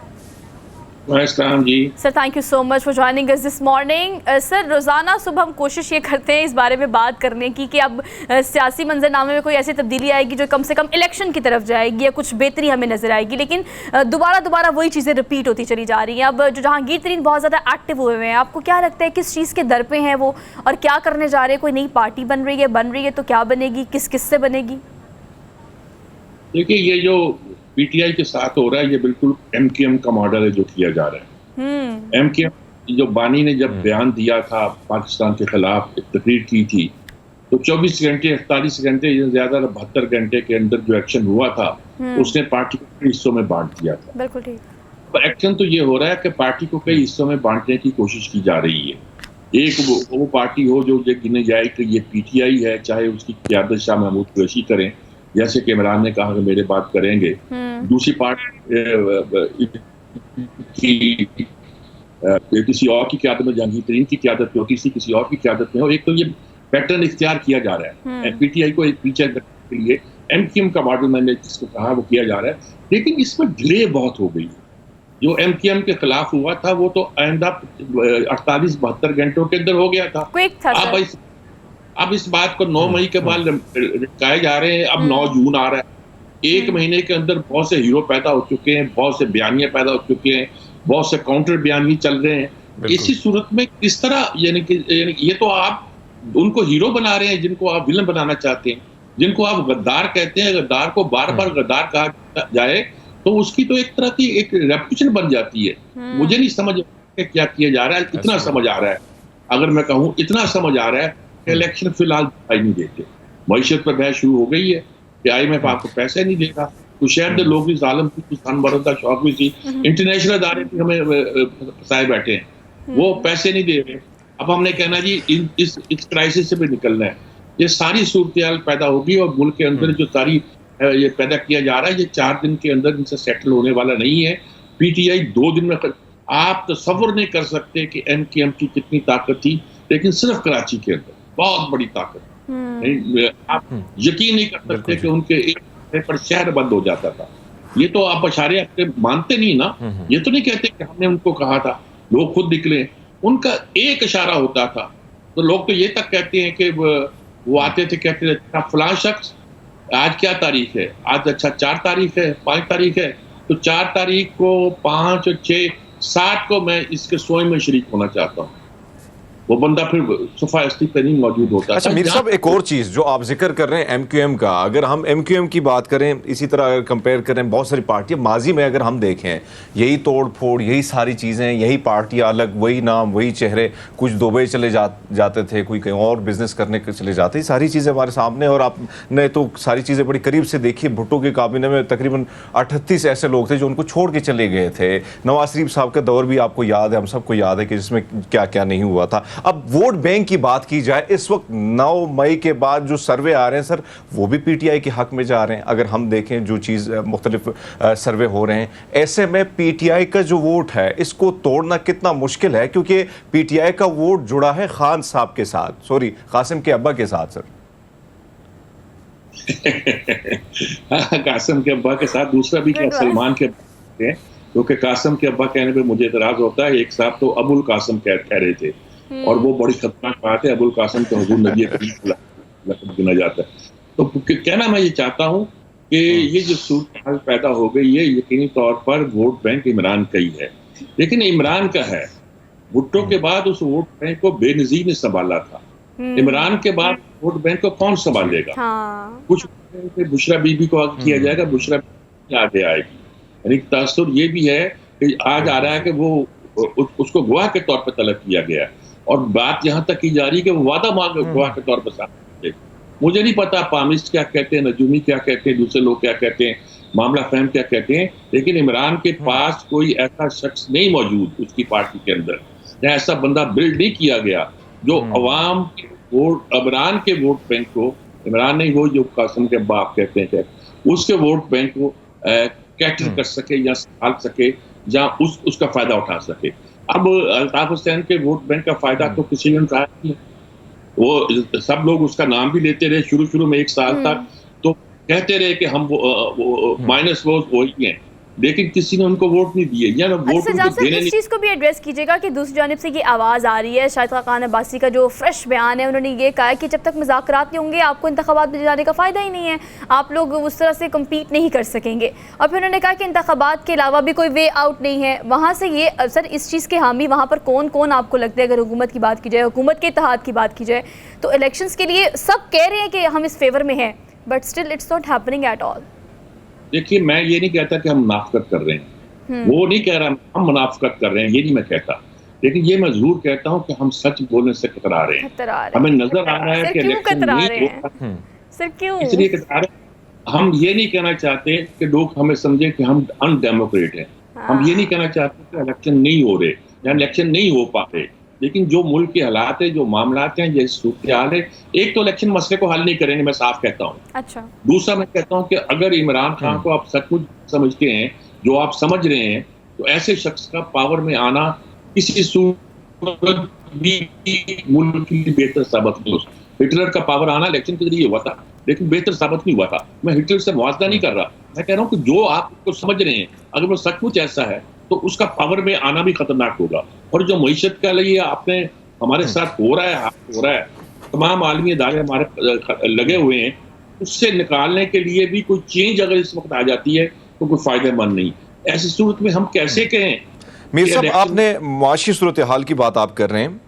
जी sir, thank you so much for joining us this morning. Sir, रोज़ाना सुबह हम कोशिश ये करते हैं इस बारे में बात करने की कि अब सियासी मंजरनामे में कोई ऐसी तब्दीली आएगी जो कम से कम इलेक्शन की तरफ जाएगी या कुछ बेहतरी हमें नजर आएगी, लेकिन दोबारा वही चीज़ें रिपीट होती चली जा रही हैं। अब जो जहांगीर तरीन बहुत ज़्यादा एक्टिव हुए हैं, आपको क्या लगता है किस चीज़ के दर पे हैं वो और क्या करने जा रहे हैं? कोई नई पार्टी बन रही है तो क्या बनेगी, किस से बनेगी? देखिए, ये जो पीटीआई के साथ हो रहा है ये बिल्कुल एमकेएम का मॉडल है जो किया जा रहा है। एमकेएम जो बानी ने जब बयान दिया था पाकिस्तान के खिलाफ, एक तकरीर की थी, तो 24 घंटे 48 घंटे ज्यादा 72 घंटे के अंदर जो एक्शन हुआ था उसने पार्टी को कई हिस्सों में बांट दिया था। बिल्कुल ठीक। तो एक्शन तो ये हो रहा है कि पार्टी को कई हिस्सों में बांटने की कोशिश की जा रही है। एक वो पार्टी हो जो गिने जाए कि ये पीटीआई है, चाहे उसकी क़यादत शाह महमूद कुरैशी करें, जैसे कि इमरान ने कहा कि मेरे बात करेंगे। दूसरी पार्टी किसी और की क़यादत में, जहांगीर तरीन की क़यादत में हो, किसी और की क़यादत में हो। एक तो ये पैटर्न इख्तियार किया जा रहा है पीटीआई को एक पीछे करने के लिए। एमकेएम का मॉडल मैंने जिसको कहा वो किया जा रहा है, लेकिन इसमें डिले बहुत हो गई। जो एमकेएम के खिलाफ हुआ था वो तो आइंदा 48-72 घंटों के अंदर हो गया था। अब इस बात को 9 मई के बाद लटकाए जा रहे हैं। अब 9 जून आ रहा है, एक महीने के अंदर बहुत से हीरो पैदा हो चुके हैं, बहुत से बयानियां पैदा हो चुके हैं, बहुत से काउंटर बयानी चल रहे हैं। इसी सूरत में किस तरह, यानी कि ये तो आप उनको हीरो बना रहे हैं जिनको आप विलन बनाना चाहते हैं, जिनको आप गद्दार कहते हैं। गद्दार को बार बार गद्दार कहा जाए तो उसकी तो एक तरह की एक रेपुटेशन बन जाती है। मुझे नहीं समझ क्या किया जा रहा है। इतना समझ आ रहा है, अगर मैं कहूँ इतना समझ आ रहा है, इलेक्शन फिलहाल दिखाई नहीं देते। मईशत पर बहस शुरू हो गई है कि IMF आपको पैसे नहीं देगा, तो शहर के लोग भी जालिम थी, किसान मरद का शौक भी थी, इंटरनेशनल अदारे भी हमें फंसाए बैठे हैं, वो पैसे नहीं दे रहे। अब हमने कहना जी इस क्राइसिस से भी निकलना है। ये सारी सूरत पैदा होगी और मुल्क के अंदर जो सारी ये पैदा किया जा रहा है, ये 4 दिन के अंदर इनसे सेटल होने वाला नहीं है। पीटीआई 2 दिन में आप तसव्वुर नहीं कर सकते कि एमकेएम की कितनी ताकत थी, लेकिन सिर्फ कराची के अंदर बहुत बड़ी ताकत। आप यकीन नहीं कर सकते कि उनके एक पर शहर बंद हो जाता था। ये तो आप अशारे अपने मानते नहीं ना। ये तो नहीं कहते कि हमने उनको कहा था, लोग खुद निकले, उनका एक इशारा होता था तो लोग तो ये तक कहते हैं कि वो आते थे, कहते थे फलां शख्स आज क्या तारीख है, आज अच्छा 4 तारीख है, 5 तारीख है, तो 4 तारीख को 5 और 6 7 को मैं इसके सोए में शरीक होना चाहता हूँ। वो बंदा फिर सोफाइस्टिक पे नहीं मौजूद होता। अच्छा मीर साहब, एक और चीज़ जो आप जिक्र कर रहे हैं एमक्यूएम का, अगर हम एमक्यूएम की बात करें, इसी तरह अगर कंपेयर करें बहुत सारी पार्टियां माजी में अगर हम देखें, यही तोड़ फोड़, यही सारी चीज़ें, यही पार्टियां अलग, वही नाम, वही चेहरे, कुछ दुबई चले जाते थे, कोई कहीं और बिजनेस करने के चले जाते, ये सारी चीज़ें हमारे सामने। और आपने तो सारी चीज़ें बड़ी करीब से देखी। भुट्टो के काबिने में तकरीबन 38 ऐसे लोग थे जो उनको छोड़ के चले गए थे। नवाज शरीफ साहब का दौर भी आपको याद है, हम सबको याद है कि जिसमें क्या क्या नहीं हुआ था। अब वोट बैंक की बात की जाए, इस वक्त 9 मई के बाद जो सर्वे आ रहे हैं सर, वो भी पीटीआई के हक में जा रहे हैं। अगर हम देखें जो चीज़ मुख्तलिफ सर्वे हो रहे हैं, ऐसे में पीटीआई का जो वोट है इसको तोड़ना कितना मुश्किल है, क्योंकि पीटीआई का वोट जुड़ा है खान साहब के साथ, सॉरी कासिम के अब्बा के साथ सर। कासिम के अब्बा के साथ, दूसरा भी क्या सलमान के अब्बा, क्योंकि कासिम के अब्बा कहने पे मुझे इतराज होता है। एक साहब तो अबुल कासिम कह रहे थे, और वो बड़ी खतरनाक बात है। अबुल कासिम तो हुजूर नबी लक़ब गिना जाता है। तो कहना मैं ये चाहता हूँ कि ये जो सूरत पैदा हो गई, ये यकीनी तौर पर वोट बैंक इमरान का ही है, लेकिन इमरान का है। भुट्टो के बाद उस वोट बैंक को बेनज़ीर ने संभाला था, इमरान के बाद वोट बैंक को कौन संभालेगा? कुछ बुशरा बीबी को आगे किया जाएगा, बुशरा आगे आएगी। यानी तासुर ये भी है कि आज आ रहा है कि वो उसको गवाह के तौर पर तलब किया गया, और बात यहाँ तक की जा रही है कि वो वादा मांग गवाह के तौर पर सामने। मुझे नहीं पता पामिस्ट क्या कहते हैं, नजूमी क्या कहते हैं, दूसरे लोग क्या कहते हैं, मामला फहम क्या कहते हैं, लेकिन इमरान के पास कोई ऐसा शख्स नहीं मौजूद उसकी पार्टी के अंदर, या ऐसा बंदा बिल्ड नहीं किया गया जो अवाम वोट, इमरान के वोट बैंक को, इमरान नहीं, वो जो कासिम के बाप कहते हैं, उसके वोट बैंक को कैटर कर सके या संभाल सके, जहाँ उसका फायदा उठा सके। अब अल्ताफ हुसैन के वोट बैंक का फायदा तो किसी ने उठाया नहीं। वो सब लोग उसका नाम भी लेते रहे शुरू में 1 साल तक, तो कहते रहे कि हम माइनस वोट वही हैं, लेकिन किसी ने उनको वोट नहीं दिए, या वोट उनको देने इस चीज़ को भी एड्रेस कीजिएगा कि दूसरी जानिब से ये आवाज़ आ रही है, शाहिद खान अब्बासी का जो फ्रेश बयान है, उन्होंने ये कहा है कि जब तक मुज़ाकरात नहीं होंगे आपको इंतखाबात में जाने का फ़ायदा ही नहीं है, आप लोग उस तरह से कम्पीट नहीं कर सकेंगे। और फिर उन्होंने कहा कि इंतखाबात के अलावा भी कोई वे आउट नहीं है। वहाँ से ये सर इस चीज़ के हामी वहाँ पर कौन कौन आपको लगता है, अगर हुकूमत की बात की जाए, हुकूमत के इत्तेहाद की बात की जाए, तो इलेक्शंस के लिए सब कह रहे हैं कि हम इस फेवर में हैं, but still it's not happening at all. देखिए, मैं ये नहीं कहता कि हम मुनाफिकत कर रहे हैं, वो नहीं कह रहा हम मुनाफिकत कर रहे हैं, ये नहीं मैं कहता, लेकिन ये मैं जरूर कहता हूँ कि हम सच बोलने से कतरा रहे हैं। हमें नजर आ रहा है कि इलेक्शन नहीं होगा, सर क्यों इसलिए कतरा रहे हैं। हम ये नहीं कहना चाहते कि लोग हमें समझे कि हम अनडेमोक्रेट हैं, हम ये नहीं कहना चाहते कि इलेक्शन नहीं हो रहे या इलेक्शन नहीं हो पाते, लेकिन जो मुल्क के हालात है, जो मामलात हैं, ये सूरत हाल है, एक तो इलेक्शन मसले को हल नहीं करेंगे, मैं साफ कहता हूँ। अच्छा, दूसरा मैं कहता हूँ कि अगर इमरान खान को आप सचमुच समझते हैं, जो आप समझ रहे हैं, तो ऐसे शख्स का पावर में आना किसी सूरत भी मुल्क के लिए बेहतर साबित नहीं हो सकता। हिटलर का पावर आना इलेक्शन के जरिए हुआ था, लेकिन बेहतर साबित नहीं हुआ था। मैं हिटलर से मुआवजा नहीं कर रहा, मैं कह रहा हूँ कि जो आप उसको समझ रहे हैं, अगर वो सचमुच ऐसा है तो उसका पावर में आना भी खतरनाक होगा। और जो मईशत का लिए आपने हमारे साथ हो रहा है, तमाम आलमी इदारे हमारे लगे हुए हैं, उससे निकालने के लिए भी कोई चेंज अगर इस वक्त आ जाती है तो कोई फायदेमंद नहीं। ऐसी सूरत में हम कैसे कहें? मीर साहब, आपने माशी सूरत हाल की बात आप कर रहे हैं,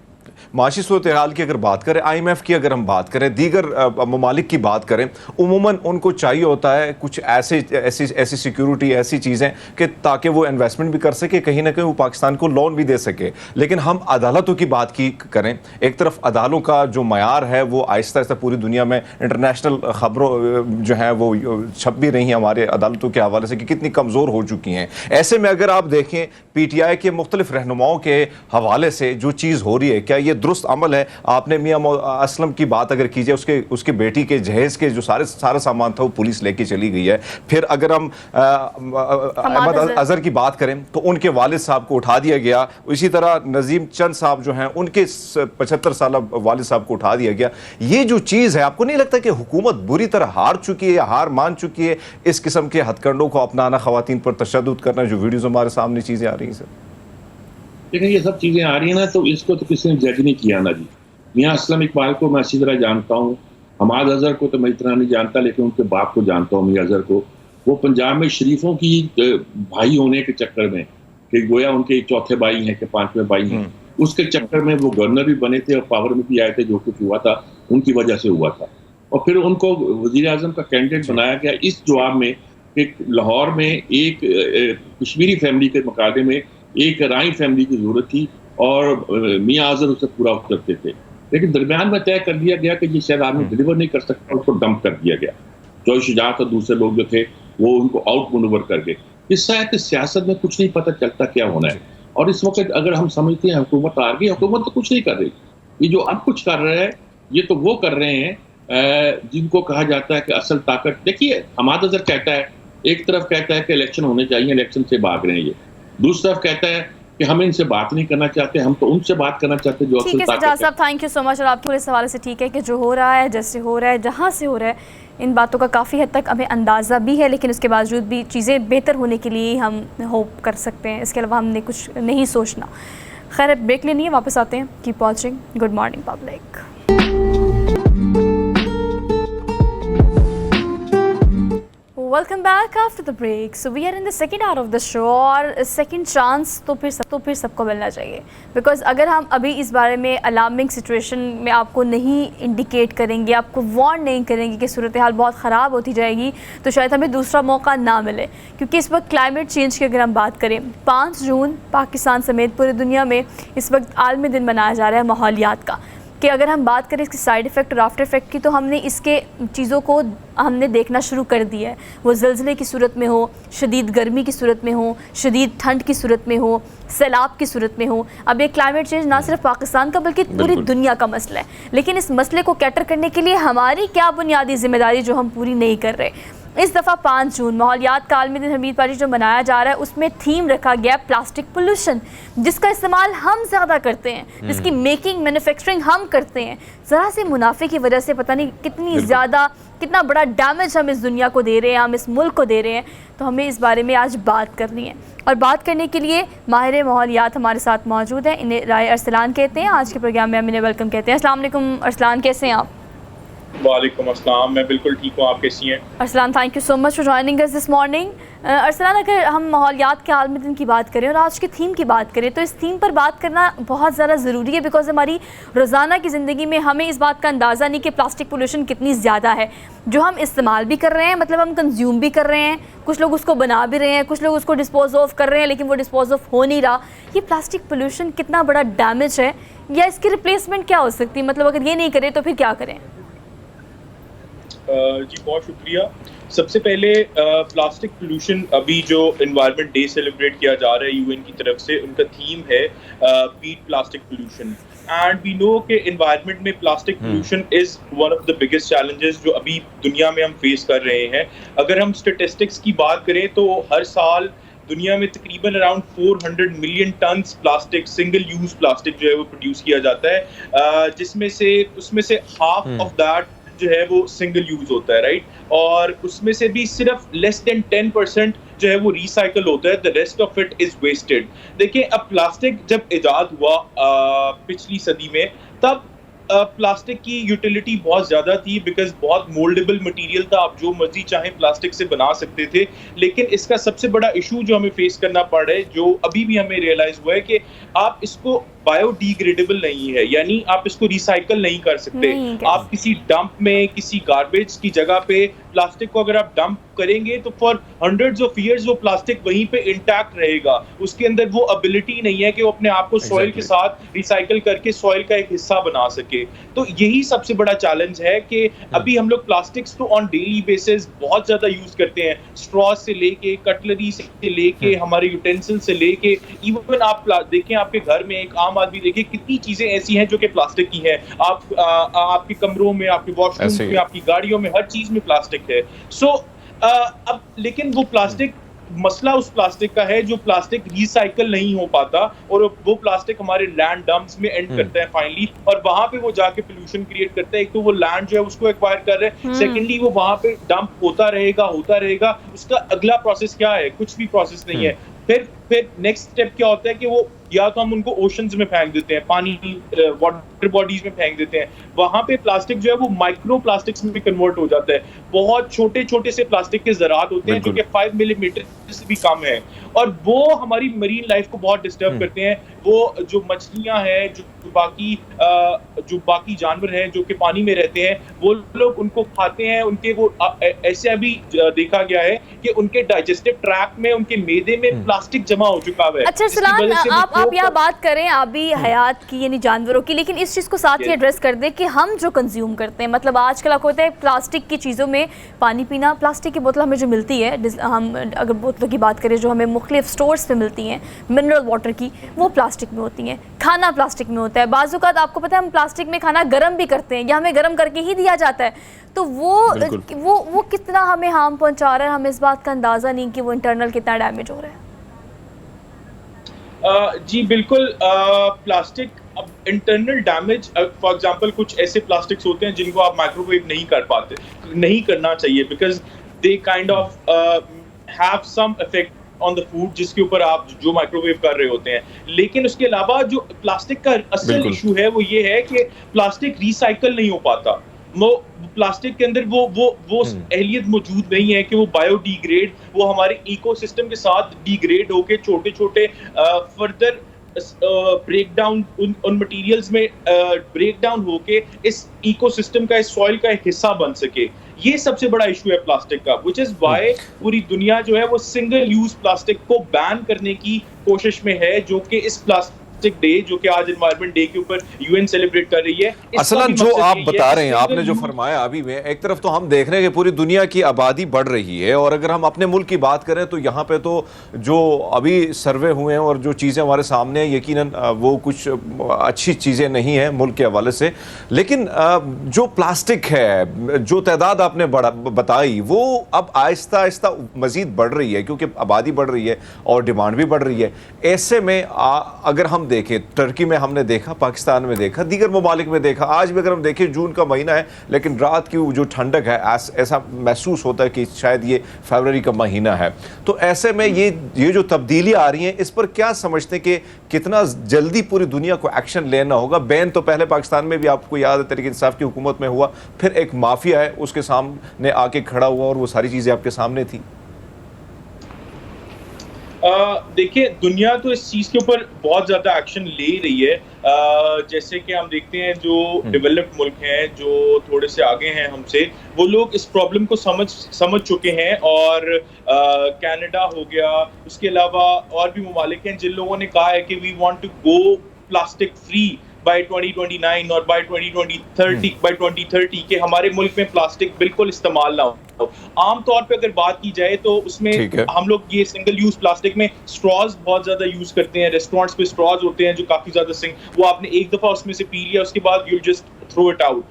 माशी सूरत हाल की अगर बात करें, IMF की अगर हम बात करें, दीगर ममालिक की बात करें, उमूमन उनको चाहिए होता है कुछ ऐसी सिक्योरिटी, ऐसी चीज़ें कि ताकि वो इन्वेस्टमेंट भी कर सके, कहीं ना कहीं वो पाकिस्तान को लोन भी दे सके। लेकिन हम अदालतों की बात की करें, एक तरफ अदालतों का जो मयार है वो आहिस्ता आहिस्ता पूरी दुनिया में इंटरनेशनल ख़बरों जो हैं वो छप भी रही हैं हमारे अदालतों के हवाले से कि कितनी कमज़ोर हो चुकी हैं। ऐसे में अगर आप देखें PTI के मुख्तलिफ रहनुमाओं के हवाले से जो चीज़ हो रही है, क्या ये दुरुस्त अमल है? आपने मियां असलम की बात अगर कीजिए, उसके बेटी के जहेज के जो सारा सामान था वो पुलिस लेके चली गई है। फिर अगर हम अहमद अजहर की बात करें तो उनके वालिद साहब को उठा दिया गया, इसी तरह नजीम चंद साहब जो हैं उनके 75 साल वालिद साहब को उठा दिया गया। ये जो चीज़ है, आपको नहीं लगता कि हुकूमत बुरी तरह हार चुकी है या हार मान चुकी है इस किस्म के हथकंडों को अपनाना, खवातीन पर तशद्दुद करना, जो वीडियोज़ हमारे सामने चीज़ें आ रही हैं? सर लेकिन ये सब चीज़ें आ रही हैं ना, तो इसको तो किसी ने जज नहीं किया ना जी। मियां असलम इकबाल को मैं अच्छी तरह जानता हूँ, हमाद अजहर को तो मैं इतना नहीं जानता, लेकिन उनके बाप को जानता हूँ, मियां अजहर को। वो पंजाब में शरीफों की भाई होने के चक्कर में, कि गोया उनके चौथे भाई हैं कि 5वें भाई हैं, उसके चक्कर में वो गवर्नर भी बने थे और पावर में भी आए थे। जो कुछ हुआ था उनकी वजह से हुआ था, और फिर उनको वजीर आजम का कैंडिडेट बनाया गया। इस जवाब में एक लाहौर में एक कश्मीरी फैमिली के मुकाबले में एक राई फैमिली की जरूरत थी, और मियाँ आजम उससे पूरा करते थे। लेकिन दरमियान में तय कर दिया गया कि ये शायद आदमी डिलीवर नहीं कर सकता, उसको डंप कर दिया गया। जो शुजात और दूसरे लोग जो थे वो उनको आउट मनूवर कर गए। इससे है कि सियासत में कुछ नहीं पता चलता क्या होना है। और इस वक्त अगर हम समझते हैं हुकूमत आ गई, हुकूमत तो कुछ नहीं कर रही। ये जो अब कुछ कर रहा है ये तो वो कर रहे हैं जिनको कहा जाता है कि असल ताकत। देखिए, हमाद अजहर कहता है, एक तरफ कहता है कि इलेक्शन होने चाहिए, इलेक्शन से भाग रहे हैं ये। दूसरी तरफ कहता है कि हम इनसे बात नहीं करना चाहते, हम तो उनसे बात करना चाहते हैं जो असल ताकत है। सजाद साहब, थैंक यू सो मच। और आपके इस हवाले से ठीक है कि जो हो रहा है, जैसे हो रहा है, जहाँ से हो रहा है, इन बातों का काफ़ी हद तक हमें अंदाज़ा भी है, लेकिन उसके बावजूद भी चीज़ें बेहतर होने के लिए हम होप कर सकते हैं। इसके अलावा हमने कुछ नहीं सोचना। खैर, ब्रेक लेनी है, वापस आते हैं। Keep watching good morning public. Welcome back after the break. So we are in the second hour of the show, और सेकेंड चांस तो फिर सबको मिलना चाहिए। बिकॉज अगर हम अभी इस बारे में अलार्मिंग सिचुएशन में आपको नहीं इंडिकेट करेंगे, आपको वार्न नहीं करेंगे कि सूरत हाल बहुत ख़राब होती जाएगी, तो शायद हमें दूसरा मौका ना मिले। क्योंकि इस वक्त क्लाइमेट चेंज की अगर हम बात करें, 5 जून पाकिस्तान समेत पूरी दुनिया में इस वक्त आलमी दिन मनाया जा रहा है माहौलियात का। कि अगर हम बात करें इसके साइड इफ़ेक्ट और आफ्टर इफ़ेक्ट की, तो हमने इसके चीज़ों को हमने देखना शुरू कर दिया है। वो ज़लज़ले की सूरत में हो, शदीद गर्मी की सूरत में हो, शदीद ठंड की सूरत में हो, सैलाब की सूरत में हो। अब ये क्लाइमेट चेंज ना सिर्फ पाकिस्तान का बल्कि पूरी दुनिया का मसला है। लेकिन इस मसले को कैटर करने के लिए हमारी क्या बुनियादी ज़िम्मेदारी जो हम पूरी नहीं कर रहे। इस दफ़ा 5 जून माहौलियात का आलमी दिन हमीद पाजी जो मनाया जा रहा है, उसमें थीम रखा गया प्लास्टिक पोल्यूशन, जिसका इस्तेमाल हम ज़्यादा करते हैं, जिसकी मेकिंग मैन्युफैक्चरिंग हम करते हैं। ज़रा से मुनाफे की वजह से पता नहीं कितनी ज़्यादा, कितना बड़ा डैमेज हम इस दुनिया को दे रहे हैं, हम इस मुल्क को दे रहे हैं। तो हमें इस बारे में आज बात करनी है, और बात करने के लिए माहिर माहौलियात हमारे साथ मौजूद हैं। इन्हें राय अरसलान कहते हैं। आज के प्रोग्राम में हम इन्हें वेलकम कहते हैं। अस्सलाम वालेकुम अरसलान, कैसे हैं आप? वालेकुम अस्सलाम, मैं बिल्कुल ठीक हूँ, आप कैसी हैं? Arsalan, thank you so much for joining us this morning. Arsalan, अगर हम माहौलियात के आलमी दिन की बात करें और आज की थीम की बात करें, तो इस थीम पर बात करना बहुत ज़्यादा ज़रूरी है। बिकॉज हमारी रोज़ाना की ज़िंदगी में हमें इस बात का अंदाज़ा नहीं कि प्लास्टिक पोल्यूशन कितनी ज़्यादा है, जो हम इस्तेमाल भी कर रहे हैं, मतलब हम कंज्यूम भी कर रहे हैं, कुछ लोग उसको बना भी रहे हैं, कुछ लोग उसको डिस्पोज ऑफ कर रहे हैं, लेकिन वो डिस्पोज ऑफ हो नहीं रहा। ये प्लास्टिक पोल्यूशन कितना बड़ा डैमेज है, या इसकी रिप्लेसमेंट क्या हो सकती है? मतलब अगर ये नहीं करें तो फिर क्या करें? जी बहुत शुक्रिया। सबसे पहले प्लास्टिक पोल्यूशन, अभी जो एनवायरनमेंट डे सेलिब्रेट किया जा रहा है यूएन की तरफ से, उनका थीम है beat plastic pollution. And we know कि एनवायरनमेंट में plastic pollution is one of the biggest challenges जो अभी दुनिया में हम फेस कर रहे हैं। अगर हम स्टेटिस्टिक्स की बात करें तो हर साल दुनिया में तकरीबन around 400 million turns plastic, single use plastic जो है वो प्रोड्यूस किया जाता है, जिसमें से उसमें से हाफ ऑफ दैट जो है वो सिंगल यूज होता है, राइट? और उसमें से भी सिर्फ लेस देन 10% जो है वो रिसाइकल होता है, the rest of it is wasted. देखिए, अब प्लास्टिक जब इजाद हुआ पिछली सदी में, तब प्लास्टिक की यूटिलिटी बहुत ज़्यादा थी, बिकॉज बहुत मोल्डेबल मटेरियल था, आप जो मर्जी चाहें प्लास्टिक से बना सकते थे। लेकिन इसका सबसे बड़ा इशू जो हमें फेस करना पड़ रहा है, जो अभी भी हमें रियलाइज हुआ है, कि आप इसको बायोडिग्रेडेबल नहीं है, यानी आप इसको रिसाइकल नहीं कर सकते। आप किसी डंप में, किसी गार्बेज की जगह पे प्लास्टिक को अगर आप डंप करेंगे तो फॉर हंड्रेड्स ऑफ ईयर्स वो प्लास्टिक वहीं पे इंटैक्ट रहेगा। उसके अंदर वो एबिलिटी नहीं है कि वो अपने आप को सॉइल के साथ रिसाइकल करके सॉइल का एक हिस्सा बना सके। तो यही सबसे बड़ा चैलेंज है कि अभी हम लोग प्लास्टिक्स को ऑन डेली बेसिस बहुत ज्यादा यूज करते हैं, स्ट्रॉ से लेके, कटलरी से लेके, हमारे यूटेंसिल से लेके, इवन आप देखें आपके घर में एक आम आदमी देखिए कितनी चीजें ऐसी हैं जो कि प्लास्टिक की हैं। आपके कमरों में, आपके वॉशरूम में, आपकी गाड़ियों में, हर चीज में प्लास्टिक है। सो अब लेकिन वो प्लास्टिक, मसला उस प्लास्टिक का है जो प्लास्टिक रिसाइकल नहीं हो पाता, और वो प्लास्टिक हमारे लैंड डंप्स में एंड करता है फाइनली, और वहां पे वो जाके पोल्यूशन क्रिएट करता है। एक तो वो लैंड जो है उसको एक्वायर कर रहे हैं, सेकेंडली वो वहां पे डंप होता रहेगा। उसका अगला प्रोसेस क्या है? कुछ भी प्रोसेस नहीं है। फिर नेक्स्ट स्टेप क्या होता है कि वो या तो हम उनको ओशंस में फेंक देते हैं, पानी, वाटर वाटर बॉडीज में फेंक देते हैं, वहां पे प्लास्टिक जो है वो माइक्रो प्लास्टिक्स में कन्वर्ट हो जाता है। बहुत छोटे छोटे से प्लास्टिक के ज़रात होते हैं जो कि 5 मिलीमीटर से भी कम है, और वो हमारी मरीन लाइफ को बहुत डिस्टर्ब करते हैं। वो जो मछलियां हैं, जो बाकी जानवर हैं जो कि पानी में रहते हैं, वो लोग उनको खाते हैं। उनके वो ऐसे अभी देखा गया है कि उनके डाइजेस्टिव ट्रैक्ट में, उनके मैदे में प्लास्टिक जमा हो चुका है। अच्छा सलान, आप यहाँ बात करें अभी हयात की यानी जानवरों की, लेकिन इस चीज़ को साथ ही एड्रेस कर दे कि हम जो कंज्यूम करते हैं, मतलब आजकल आपको होता है प्लास्टिक की चीज़ों में पानी पीना, प्लास्टिक की बोतल हमें जो मिलती है, हम अगर बोतलों की बात करें जो हमें मुख्तलिफ स्टोर्स पे मिलती हैं मिनरल वाटर की, वो प्लास्टिक में होती हैं। खाना प्लास्टिक में होता है। बाज़-औक़ात आपको पता है हम प्लास्टिक में खाना गर्म भी करते हैं या हमें गर्म करके ही दिया जाता है, तो वो कितना हमें हार्म पहुंचा रहा है, हमें इस बात का अंदाज़ा नहीं कि वो इंटरनल कितना डैमेज हो रहा है। जी बिल्कुल, प्लास्टिक अब इंटरनल डैमेज, फॉर एग्जांपल कुछ ऐसे प्लास्टिक्स होते हैं जिनको आप माइक्रोवेव नहीं करना चाहिए, because they kind of have some effect on the food जिसके ऊपर आप जो माइक्रोवेव कर रहे होते हैं। लेकिन उसके अलावा जो प्लास्टिक का असल इशू है वो ये है कि प्लास्टिक रिसाइकल नहीं हो पाता। वो प्लास्टिक के अंदर वो एहलियत मौजूद नहीं है कि वो बायोडिग्रेड, वो हमारे इकोसिस्टम के साथ डिग्रेड होके छोटे छोटे फर्दर ब्रेकडाउन उन मटेरियल्स में ब्रेकडाउन होके इस इकोसिस्टम का, इस सॉइल का एक हिस्सा बन सके। ये सबसे बड़ा इशू है प्लास्टिक का, व्हिच इज व्हाई पूरी दुनिया जो है वो सिंगल यूज प्लास्टिक को बैन करने की कोशिश में है, जो कि इस प्लास्टिक डे जो कि आज एनवायरनमेंट डे के ऊपर यूएन सेलिब्रेट कर रही है। असलन जो आप बता रहे हैं, आपने जो फरमाया अभी में, एक तरफ तो हम देख रहे हैं कि पूरी दुनिया की आबादी बढ़ रही है, और अगर हम अपने मुल्क की बात करें तो यहाँ पे तो जो अभी सर्वे हुए हैं और जो चीज़ें हमारे सामने हैं, यकीनन वो कुछ अच्छी चीज़ें नहीं हैं मुल्क के हवाले से। लेकिन जो प्लास्टिक है, जो तादाद आपने बताई, वो अब आहिस्ता आहिस्ता मज़ीद बढ़ रही है क्योंकि आबादी बढ़ रही है और डिमांड भी बढ़ रही है। ऐसे में अगर हम देखें, टर्की में हमने देखा, पाकिस्तान में देखा, दीगर ममालिक में देखा, आज भी अगर हम देखें जून का महीना है लेकिन रात की जो ठंडक है ऐसा महसूस होता है कि शायद ये फरवरी का महीना है। तो ऐसे में ये जो तब्दीलियां आ रही हैं, इस पर क्या समझते हैं कि कितना जल्दी पूरी दुनिया को एक्शन लेना होगा? बैन तो पहले पाकिस्तान में भी आपको याद है तहरीक इंसाफ की हुकूमत में हुआ, फिर एक माफिया है उसके सामने आके खड़ा हुआ और वो सारी चीज़ें आपके सामने थी। देखिए, दुनिया तो इस चीज़ के ऊपर बहुत ज़्यादा एक्शन ले रही है। जैसे कि हम देखते हैं जो डेवलप्ड मुल्क हैं, जो थोड़े से आगे हैं हमसे, वो लोग इस प्रॉब्लम को समझ चुके हैं, और कनाडा हो गया, उसके अलावा और भी ममालिक हैं जिन लोगों ने कहा है कि we want to go plastic free by 2029 और बाय 2030 के हमारे मुल्क में प्लास्टिक बिल्कुल इस्तेमाल ना हो। आम तौर पे अगर बात की जाए तो उसमें हम लोग ये सिंगल यूज प्लास्टिक में स्ट्रॉज बहुत ज्यादा यूज करते हैं। रेस्टोरेंट्स पे स्ट्रॉज होते हैं जो काफी ज्यादा वो आपने एक दफा उसमें से पी लिया, उसके बाद you just throw it out,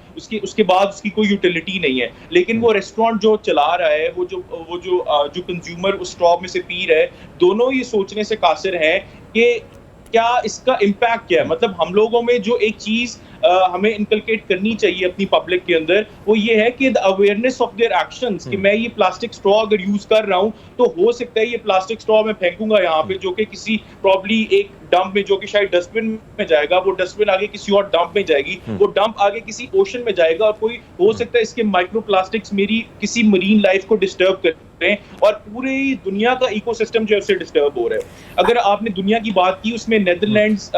उसके बाद उसकी कोई यूटिलिटी नहीं है। लेकिन वो रेस्टोरेंट जो चला रहा है, वो जो कंज्यूमर उस स्ट्रॉ में से पी रहा है, दोनों ये सोचने से कासिर हैं कि क्या इसका इम्पैक्ट क्या है। मतलब हम लोगों में जो एक चीज हमें इनकलकेट करनी चाहिए अपनी पब्लिक के अंदर, वो ये है कि the awareness of their actions, कि मैं ये प्लास्टिक स्ट्रॉ अगर यूज कर रहा हूँ तो हो सकता है ये प्लास्टिक स्ट्रॉ मैं फेंकूंगा यहाँ पे, जो कि किसी प्रॉब्ली एक डंप में, जो कि शायद डस्टबिन में जाएगा, वो डस्टबिन आगे किसी और डंप में जाएगी, वो डंप आगे किसी ओशन में जाएगा, और कोई हो सकता है इसके माइक्रो प्लास्टिक्स मेरी किसी मरीन लाइफ को डिस्टर्ब कर रहे हैं, और पूरे दुनिया का इकोसिस्टम जो है उससे डिस्टर्ब हो रहा है। अगर आपने दुनिया की बात की, उसमें नेदरलैंड्स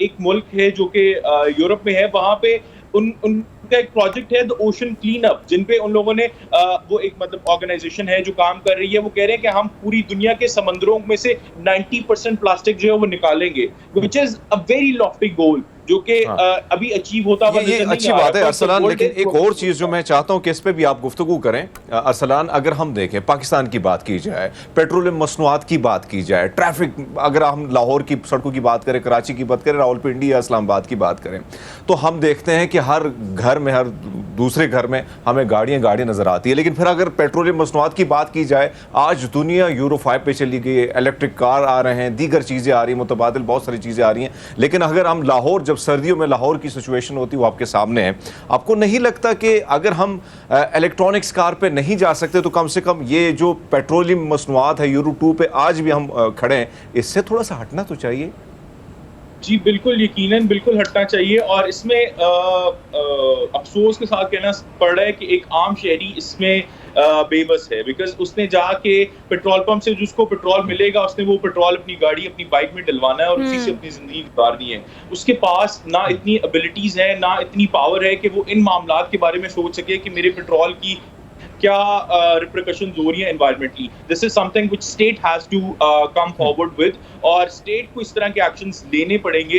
एक मुल्क है जो कि यूरोप में है, वहां पे उनका एक प्रोजेक्ट है द ओशन क्लीन अप, जिन पे उन लोगों ने वो एक मतलब ऑर्गेनाइजेशन है जो काम कर रही है। वो कह रहे हैं कि हम पूरी दुनिया के समंदरों में से 90% प्लास्टिक जो है वो निकालेंगे, which is a very lofty goal, जो कि अभी अचीव होता हुआ ये अच्छी बात है अरसलान। लेकिन एक और चीज़ जो मैं चाहता हूं कि इस पे भी आप गुफ्तगू करें अरसलान। अगर हम देखें, पाकिस्तान की बात की जाए, पेट्रोलियम मसनूआत की बात की जाए, ट्रैफिक, अगर हम लाहौर की सड़कों की बात करें, कराची की बात करें, रावलपिंडी या इस्लामाबाद की बात करें, तो हम देखते हैं कि हर घर में, हर दूसरे घर में हमें गाड़ियाँ नज़र आती है। लेकिन फिर अगर पेट्रोलियम मसनूआत की बात की जाए, आज दुनिया यूरो 5 पे चली गई है, इलेक्ट्रिक कार आ रहे हैं, दीगर चीज़ें आ रही हैं, मुतबादिल बहुत सारी चीज़ें आ रही हैं। लेकिन अगर हम लाहौर, जब सर्दियों में लाहौर की सिचुएशन होती है वो आपके सामने है, आपको नहीं लगता कि अगर हम इलेक्ट्रॉनिक्स कार पे नहीं जा सकते तो कम से कम ये जो पेट्रोलियम मसनूआत है यूरो 2 पे आज भी हम खड़े हैं, इससे थोड़ा सा हटना तो चाहिए? जी बिल्कुल, यकीनन बिल्कुल हटना चाहिए और इसमें अफसोस के साथ कहना पड़ रहा है कि एक आम शहरी इसमें बेबस है, बिकॉज़ उसने जाके पेट्रोल पंप से जिसको पेट्रोल मिलेगा उसने वो पेट्रोल अपनी गाड़ी अपनी बाइक में डलवाना है और उसी से अपनी ज़िंदगी गुजारनी है। उसके पास ना इतनी एबिलिटीज़ हैं, ना इतनी पावर है कि वो इन मामलात के बारे में सोच सके कि मेरे पेट्रोल की क्या रिपरकशंस हो रही हैं environmentally. This is something which state has to come forward with, और स्टेट को इस तरह के एक्शंस लेने पड़ेंगे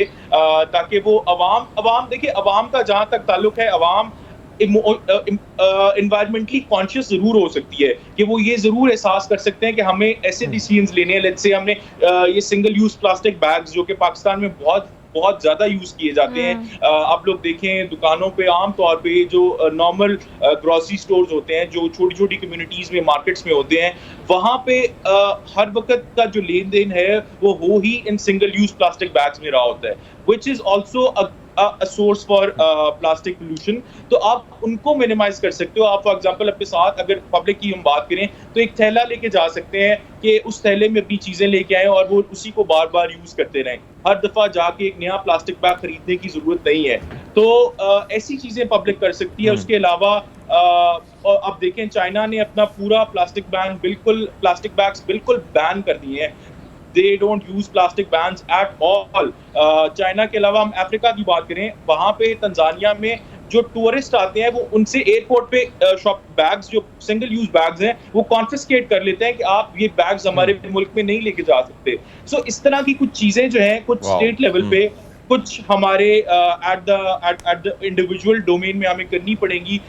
ताकि वो अवाम देखिए, अवाम का जहां तक ताल्लुक है, अवाम एनवायरमेंटली कॉन्शियस जरूर हो सकती है कि वो ये जरूर एहसास कर सकते हैं कि हमें ऐसे डिसीजंस लेने हैं। लेट्स से हमने ये सिंगल यूज प्लास्टिक बैग्स जो कि पाकिस्तान में बहुत ज्यादा यूज किए जाते हैं, आप लोग देखें दुकानों पे आम तौर पे जो नॉर्मल ग्रोसरी स्टोर्स होते हैं जो छोटी छोटी कम्युनिटीज में मार्केट्स में होते हैं, वहां पे हर वक्त का जो लेन देन है वो हो ही इन सिंगल यूज प्लास्टिक बैग्स में रहा होता है, which is also a source for plastic pollution। तो आप उनको मिनिमाइज कर सकते हो। आप फॉर एग्जांपल अपने साथ अगर पब्लिक की हम बात करें तो एक थैला लेके जा सकते हैं कि उस थैले में अपनी चीजें लेके आए और वो उसी को बार बार यूज करते रहें, हर दफा जाके एक नया प्लास्टिक बैग खरीदने की जरूरत नहीं है। तो ऐसी चीजें पब्लिक कर सकती है। उसके अलावा आप देखें चाइना ने अपना पूरा प्लास्टिक बैग्स बिल्कुल बैन कर दिए हैं। They don't use plastic bans at all। China के अलावा हम अफ्रीका की बात करें, वहां पे तंजानिया में जो टूरिस्ट आते हैं वो उनसे एयरपोर्ट पे शॉप बैग्स जो सिंगल यूज बैग्स हैं वो कॉन्फिस्केट कर लेते हैं कि आप ये बैग्स हमारे मुल्क में नहीं लेके जा सकते। सो इस तरह की कुछ चीजें जो हैं कुछ स्टेट लेवल पे, कुछ हमारे एट द इंडिविजुअल डोमेन में हमें करनी पड़ेंगी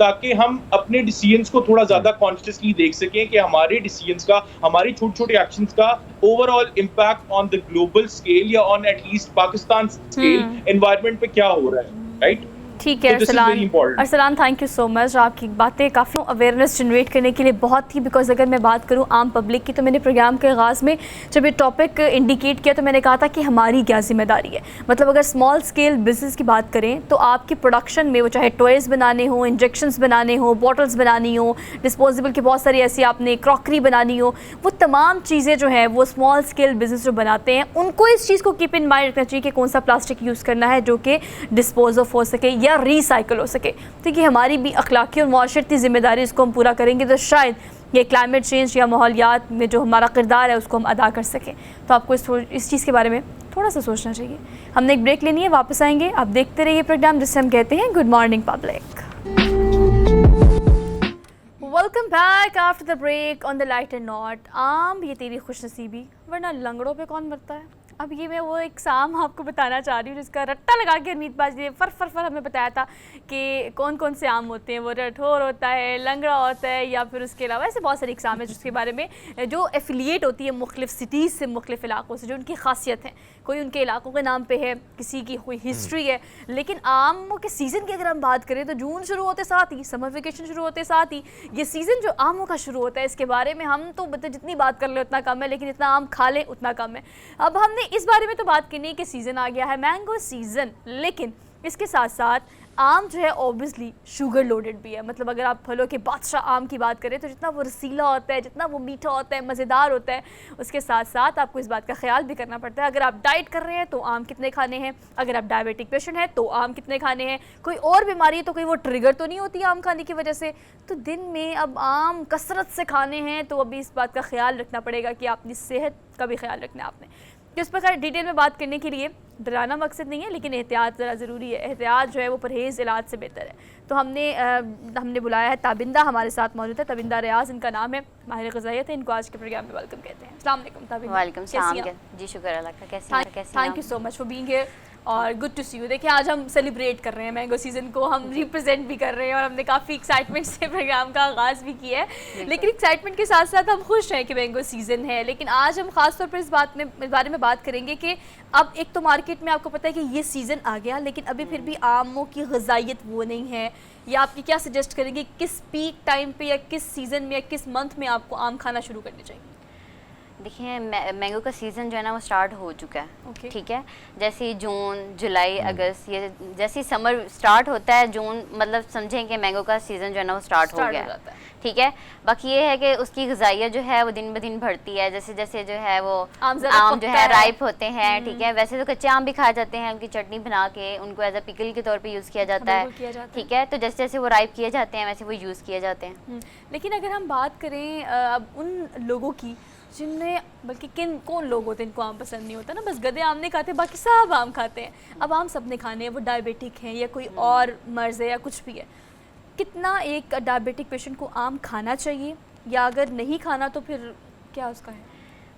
ताकि हम अपने डिसीजंस को थोड़ा ज्यादा कॉन्शियसली देख सकें कि हमारे डिसीजंस का, हमारी छोटे छोटे एक्शंस का overall impact on the global scale या on at least Pakistan scale environment पे क्या हो रहा है, राइट? ठीक है Arsalan, thank you so much. आपकी बातें काफ़ी अवेयरनेस जनरेट करने के लिए बहुत ही, बिकॉज अगर मैं बात करूं आम पब्लिक की तो मैंने प्रोग्राम के आगाज़ में जब ये टॉपिक इंडिकेट किया तो मैंने कहा था कि हमारी क्या जिम्मेदारी है। मतलब अगर स्मॉल स्केल बिजनेस की बात करें तो आपकी प्रोडक्शन में वो चाहे टॉयज़ बनाने हो, इंजेक्शंस बनाने हो, बॉटल्स बनानी हो, डिस्पोजेबल की बहुत सारी ऐसी आपने क्रॉकरी बनानी हो, वो तमाम चीज़ें जो हैं वो स्मॉल स्केल बिजनेस जो बनाते हैं उनको इस चीज़ को कीप इन माइंड रखना चाहिए कि कौन सा प्लास्टिक यूज़ करना है जो कि डिस्पोज ऑफ हो सके या रिसाइकिल हो सके। तो ये हमारी भी अखलाकी और माशरती जिम्मेदारी, इसको हम पूरा करेंगे तो शायद ये क्लाइमेट चेंज या माहौलियात में जो हमारा किरदार है उसको हम अदा कर सकें। तो आपको इस चीज़ के बारे में थोड़ा सा सोचना चाहिए। हमने एक ब्रेक लेनी है, वापस आएंगे। आप देखते रहिए प्रोग्राम जिससे हम कहते हैं good morning public. Welcome back after the break on the lighter note. आम ये तेरी खुशनसीबी वरना लंगड़ों पे कौन मरता है। अब ये मैं वो एक साम आपको बताना चाह रही हूँ जिसका रट्टा लगा के मीत बाजी ने फर हमें बताया था कि कौन कौन से आम होते हैं। वो रठोर होता है, लंगड़ा होता है, या फिर उसके अलावा ऐसे बहुत सारे एग्जाम है जिसके बारे में जो एफिलिएट होती है मुख्तलिफ सिटीज़ से, मुख्तलिफ इलाकों से, जो उनकी खासियत है। कोई उनके इलाकों के नाम पे है, किसी की कोई हिस्ट्री है। लेकिन आमों के सीज़न की अगर हम बात करें तो जून शुरू होते साथ ही, समर वेकेशन शुरू होते साथ ही ये सीज़न जो आमों का शुरू होता है, इसके बारे में हम तो जितनी बात कर ले उतना कम है, लेकिन इतना आम खा लें उतना कम है। अब हमने इस बारे में तो बात करनी है कि सीज़न आ गया है, मैंगो सीज़न, लेकिन इसके साथ साथ आम जो है ऑब्वियसली शुगर लोडेड भी है। मतलब अगर आप फलों के बादशाह आम की बात करें तो जितना वो रसीला होता है, जितना वो मीठा होता है, मज़ेदार होता है, उसके साथ साथ आपको इस बात का ख्याल भी करना पड़ता है। अगर आप डाइट कर रहे हैं तो आम कितने खाने हैं, अगर आप डायबिटिक पेशेंट हैं तो आम कितने खाने हैं, कोई और बीमारी है तो कोई वो ट्रिगर तो नहीं होती आम खाने की वजह से। तो दिन में अब आम कसरत से खाने हैं तो अभी इस बात का ख्याल रखना पड़ेगा कि अपनी सेहत का भी ख्याल रखना है आपने। तो इस प्रकार डिटेल में बात करने के लिए डराना मकसद नहीं है, लेकिन एहतियात ज़रा ज़रूरी है। एहतियात जो है वो परहेज़ इलाज से बेहतर है। तो हमने बुलाया है ताबिंदा, हमारे साथ मौजूद है ताबिंदा रियाज इनका नाम है, माहिर ग़िज़ाइयत है। इनको आज के प्रोग्राम में वेलकम कहते हैं। अस्सलाम वालेकुम ताबिंदा। वालेकुम सलाम। जी शुक्र अल्लाह का। कैसी thank you so much for being here और गुड टू सी यू। देखिए आज हम सेलिब्रेट कर रहे हैं मैंगो सीज़न को, हम रिप्रेजेंट भी कर रहे हैं और हमने काफ़ी एक्साइटमेंट से प्रोग्राम का आगाज़ भी किया है। लेकिन एक्साइटमेंट के साथ साथ हम खुश हैं कि मैंगो सीज़न है। लेकिन आज हम ख़ास तौर पर इस बारे में बात करेंगे कि अब एक तो मार्केट में आपको पता है कि ये सीज़न आ गया, लेकिन अभी फिर भी आमों की ग़िज़ाइयत वो नहीं है। या आपकी क्या सजेस्ट करेंगे किस पीक टाइम पे या किस सीज़न में या किस मंथ में आपको आम खाना शुरू करने चाहिए? देखिए मैंगो का सीज़न जो है ना वो स्टार्ट हो चुका है। Okay. ठीक है, जैसे जून जुलाई अगस्त ये जैसे समर स्टार्ट होता है, जून मतलब समझें कि मैंगो का सीज़न जो है ना वो स्टार्ट हो गया जाता है। ठीक है। बाकी ये है कि उसकी ग़िज़ाइयत जो है वो दिन ब दिन बढ़ती है, जैसे जैसे जो है वो आम ज़्यादा आम जो पकता है है। राइप होते हैं। ठीक है, वैसे तो कच्चे आम भी खाए जाते हैं, उनकी चटनी बना के उनको एज अ पिकल के तौर पे यूज़ किया जाता है। बिल्कुल किया जाता है। ठीक है, तो जैसे जैसे वो राइप किए जाते हैं वैसे वो यूज़ किए जाते हैं। लेकिन अगर हम बात करें अब उन लोगों की जिनमें बल्कि कौन लोग होते हैं इनको आम पसंद नहीं होता ना, बस गधे आम नहीं खाते बाकी सब आम खाते हैं। अब आम सबने खाने हैं, वो डायबिटिक हैं या कोई और मर्ज़ है या कुछ भी है। कितना एक डायबिटिक पेशेंट को आम खाना चाहिए, या अगर नहीं खाना तो फिर क्या उसका है?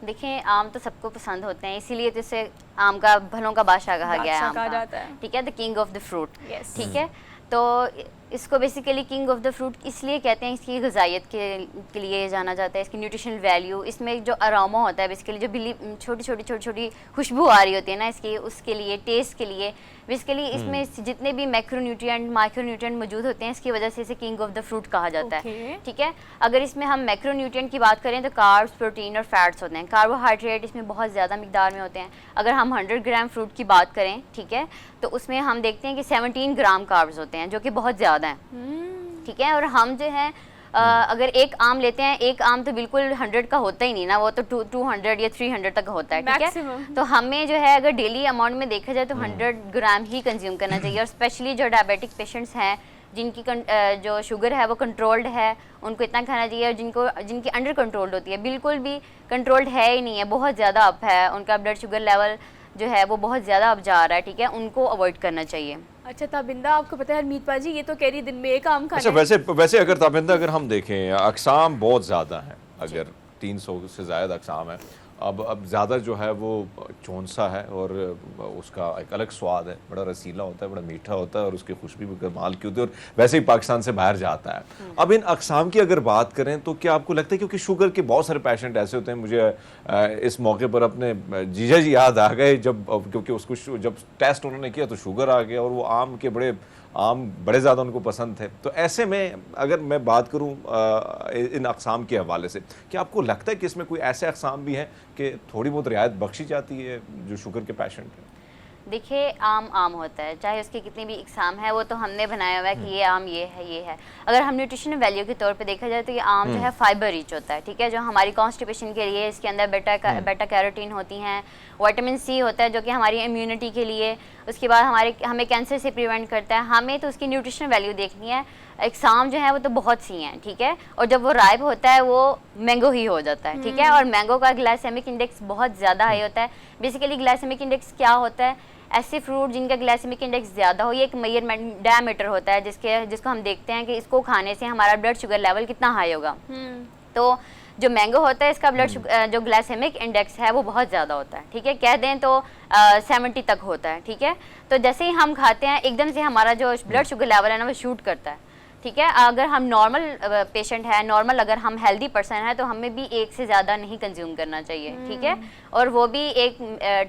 देखिए आम तो सबको पसंद होते हैं, इसीलिए तो इसे आम का भलों का बादशाह कहा गया है। बादशाह आम कहा का। जाता है। ठीक है, the king of the fruit. Yes. ठीक है, तो इसको basically king of the fruit इसलिए कहते हैं, इसकी ग़िज़ाइयत के लिए जाना जाता है, इसकी न्यूट्रिशनल वैल्यू, इसमें जो अरोमा होता है बेसिकली जो छोटी छोटी खुशबू आ रही होती है ना इसकी, उसके लिए टेस्ट के लिए बेसिकली इसमें जितने भी मैक्रोन्यूट्रिएंट माइक्रोन्यूट्रिएंट मौजूद होते हैं, इसकी वजह से इसे किंग ऑफ द फ्रूट कहा जाता है। ठीक है, अगर इसमें हम मैक्रोन्यूट्रिएंट की बात करें तो कार्ब्स, प्रोटीन और फैट्स होते हैं। कार्बोहाइड्रेट इसमें बहुत ज़्यादा मिकदार में होते हैं। अगर हम 100 ग्राम फ्रूट की बात करें, ठीक है, तो उसमें हम देखते हैं कि 17 ग्राम कार्ब्स होते हैं, जो कि बहुत ज़्यादा हैं। ठीक है, और हम जो है अगर एक आम लेते हैं, एक आम तो बिल्कुल 100 का होता ही नहीं ना, वो तो 200 या 300 तक होता है। ठीक है, तो हमें जो है अगर डेली अमाउंट में देखा जाए तो 100 ग्राम ही कंज्यूम करना चाहिए। और स्पेशली जो डायबिटिक पेशेंट्स हैं, जिनकी जो शुगर है वो कंट्रोल्ड है, उनको इतना खाना चाहिए। और जिनकी अंडर कंट्रोल्ड होती है, बिल्कुल भी कंट्रोल्ड है ही नहीं है, बहुत ज़्यादा अप है, उनका ब्लड शुगर लेवल जो है वो बहुत ज़्यादा अब जा रहा है। ठीक है, उनको अवॉइड करना चाहिए। अच्छा ताबिंदा, आपको पता है मीत पाजी ये तो कह रही दिन में एक आम खाना अच्छा, वैसे अगर ताबिंदा अगर हम देखें अक़साम बहुत ज़्यादा हैं, अगर 300 से ज़्यादा अक़साम है। अब ज़्यादा जो है वो चौंसा है और उसका एक अलग स्वाद है, बड़ा रसीला होता है, बड़ा मीठा होता है और उसकी खुशबू भी कमाल की होती है और वैसे ही पाकिस्तान से बाहर जाता है। अब इन अक़साम की अगर बात करें तो क्या आपको लगता है, क्योंकि शुगर के बहुत सारे पेशेंट ऐसे होते हैं, मुझे इस मौके पर अपने जीजा जी याद आ गए क्योंकि उसको जब टेस्ट उन्होंने किया तो शुगर आ गया और वो आम बड़े ज़्यादा उनको पसंद थे। तो ऐसे में अगर मैं बात करूं इन अक़साम के हवाले से, क्या आपको लगता है कि इसमें कोई ऐसे अक़साम भी हैं कि थोड़ी बहुत रियायत बख्शी जाती है जो शुगर के पेशेंट हैं? देखिए आम होता है, चाहे उसकी कितनी भी इकसाम है, वो तो हमने बनाया हुआ है कि ये आम ये है। अगर हम न्यूट्रिशनल वैल्यू के तौर पे देखा जाए तो ये आम जो है फाइबर रिच होता है। ठीक है, जो हमारी कॉन्स्टिपेशन के लिए, इसके अंदर बेटा कैरोटीन होती हैं, विटामिन सी होता है जो कि हमारी इम्यूनिटी के लिए, उसके बाद हमें कैंसर से प्रिवेंट करता है। हमें तो उसकी न्यूट्रिशनल वैल्यू देखनी है। एग्जाम जो है वो तो बहुत सी हैं। ठीक है, और जब वो राइप होता है वो मैंगो ही हो जाता है। ठीक है, और मैंगो का ग्लाइसेमिक इंडेक्स बहुत ज़्यादा हाई होता है। बेसिकली ग्लाइसेमिक इंडेक्स क्या होता है, ऐसे फ्रूट जिनका ग्लाइसेमिक इंडेक्स ज़्यादा हो, ये एक मेजरमेंट डायमीटर होता है जिसको हम देखते हैं कि इसको खाने से हमारा ब्लड शुगर लेवल कितना हाई होगा। तो जो मैंगो होता है इसका ब्लड जो ग्लाइसेमिक इंडेक्स है वो बहुत ज़्यादा होता है। ठीक है, कह दें तो 70 तक होता है। ठीक है, तो जैसे ही हम खाते हैं एकदम से हमारा जो ब्लड शुगर लेवल है ना वो शूट करता है। ठीक है, अगर हम नॉर्मल पेशेंट है, नॉर्मल अगर हम हेल्दी पर्सन है तो हमें भी एक से ज़्यादा नहीं कंज्यूम करना चाहिए। ठीक है, और वो भी एक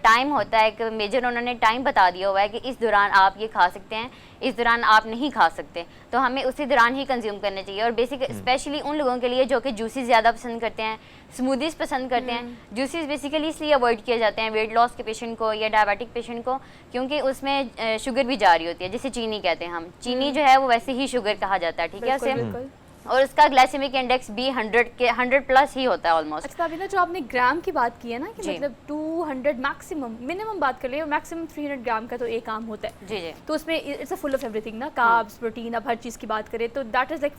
टाइम होता है, एक मेजर उन्होंने टाइम बता दिया हुआ है कि इस दौरान आप ये खा सकते हैं, इस दौरान आप नहीं खा सकते, तो हमें उसी दौरान ही कंज्यूम करने चाहिए। और बेसिक स्पेशली उन लोगों के लिए जो कि जूसेस ज़्यादा पसंद करते हैं, स्मूदीज़ पसंद करते हैं। जूसेस बेसिकली इसलिए अवॉइड किए जाते हैं वेट लॉस के पेशेंट को या डायबिटिक पेशेंट को, क्योंकि उसमें शुगर भी जा रही होती है, जिसे चीनी कहते हैं हम। चीनी जो है वो वैसे ही शुगर कहा जाता है। ठीक है, उसे और उसका ग्लाइसेमिक इंडेक्स भी 100 प्लस ही होता है ऑलमोस्ट। अच्छा अभी ना जो आपने ग्राम की बात की है ना कि मतलब 200 मैक्सिमम, मिनिमम बात कर ले, मैक्सिमम 300 ग्राम का तो एक आम होता है। जी जी, तो उसमें it's a full of everything ना, कार्ब्स, प्रोटीन, अब हर चीज़ की बात करें तो that is like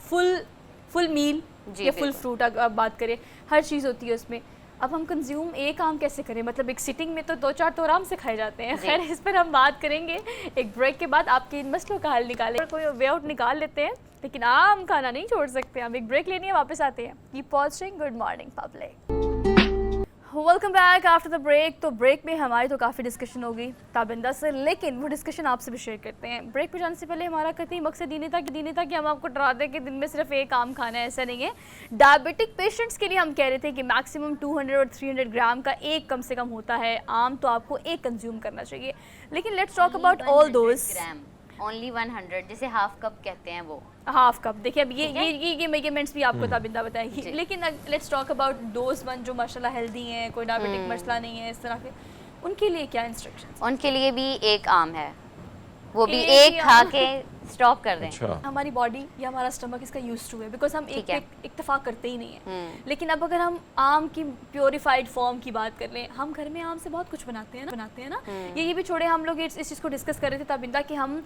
full meal या फुल फ्रूट अब बात करें, हर चीज़ होती है उसमें। अब हम कंज्यूम एक आम कैसे करें, मतलब एक सिटिंग में तो 2-4 तो आराम से खाए जाते हैं। खैर इस पर हम बात करेंगे एक ब्रेक के बाद। आपके इन मसलों का हल निकालें, कोई वे आउट निकाल लेते हैं, लेकिन आम खाना नहीं छोड़ सकते। हम एक ब्रेक लेनी है, वापस आते हैं। Keep watching good morning public. Welcome back after the break. तो ब्रेक में हमारी तो काफ़ी डिस्कशन हो गई ताबिंदा से, लेकिन वो डिस्कशन आपसे भी शेयर करते हैं। ब्रेक पे जाने से पहले हमारा कतई मकसद ये नहीं था कि हम आपको डरा दें कि दिन में सिर्फ एक आम खाना है, ऐसा नहीं है। डायबिटिक पेशेंट्स के लिए हम कह रहे थे कि मैक्सिमम 200 और 300 ग्राम का एक कम से कम होता है आम, तो आपको एक कंज्यूम करना चाहिए। लेकिन let's talk about all those only 100, जिसे हाफ कप कहते हैं वो। Half cup. देखिए अब ठीक है? ये मेजरमेंट्स भी आपको ताबिंदा बताएगी। जी। लेकिन let's talk about those one जो माशाल्लाह हेल्दी हैं, कोई डायबिटिक मसला नहीं है इस तरह के, उनके लिए क्या इंस्ट्रक्शंस? उनके लिए भी एक आम है, वो भी एक एक ही खा आम। के स्टॉप कर दें। अच्छा, हमारी बॉडी या हमारा स्टमक इसका यूज टू है, बिकॉज हम ठीक एक है। इत्तेफाक करते ही नहीं है। लेकिन अब अगर हम आम की प्योरीफाइड फॉर्म की बात कर लें, हम घर में आम से बहुत कुछ बनाते हैं ना। ये भी छोड़े, हम लोग इस चीज़ को डिस्कस कर रहे थे ताबिंदा कि हम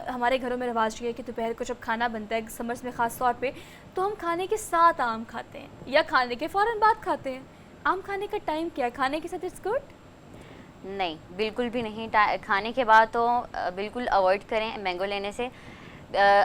हमारे घरों में रिवाज ये है कि दोपहर को जब खाना बनता है समर्स में ख़ास तौर पे, तो हम खाने के साथ आम खाते हैं या खाने के फ़ौरन बाद खाते हैं। आम खाने का टाइम क्या है? खाने के साथ इट्स गुड? नहीं, बिल्कुल भी नहीं। खाने के बाद तो बिल्कुल अवॉइड करें मैंगो लेने से।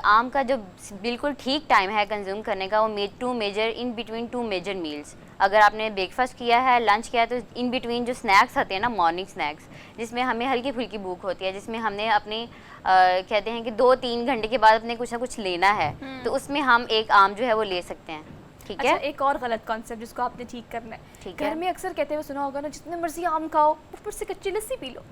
आम का जो बिल्कुल ठीक टाइम है कंज्यूम करने का, वो इन बिटवीन 2 मेजर मील्स। अगर आपने ब्रेकफास्ट किया है, लंच किया है, तो इन बिटवीन जो स्नैक्स आते हैं ना, मॉर्निंग स्नैक्स, जिसमें हमें हल्की फुल्की भूख होती है, जिसमें हमने अपनी कहते हैं कि 2-3 घंटे के बाद अपने कुछ ना कुछ लेना है, तो उसमें हम एक आम जो है वो ले सकते हैं। ठीक अच्छा, है? एक और गलत कॉन्सेप्ट जिसको आपने ठीक करना है। ठीक घर है। में अक्सर कहते हुए सुना होगा ना, जितने मर्जी आम खाओ ऊपर से कच्ची लस्सी पी लो।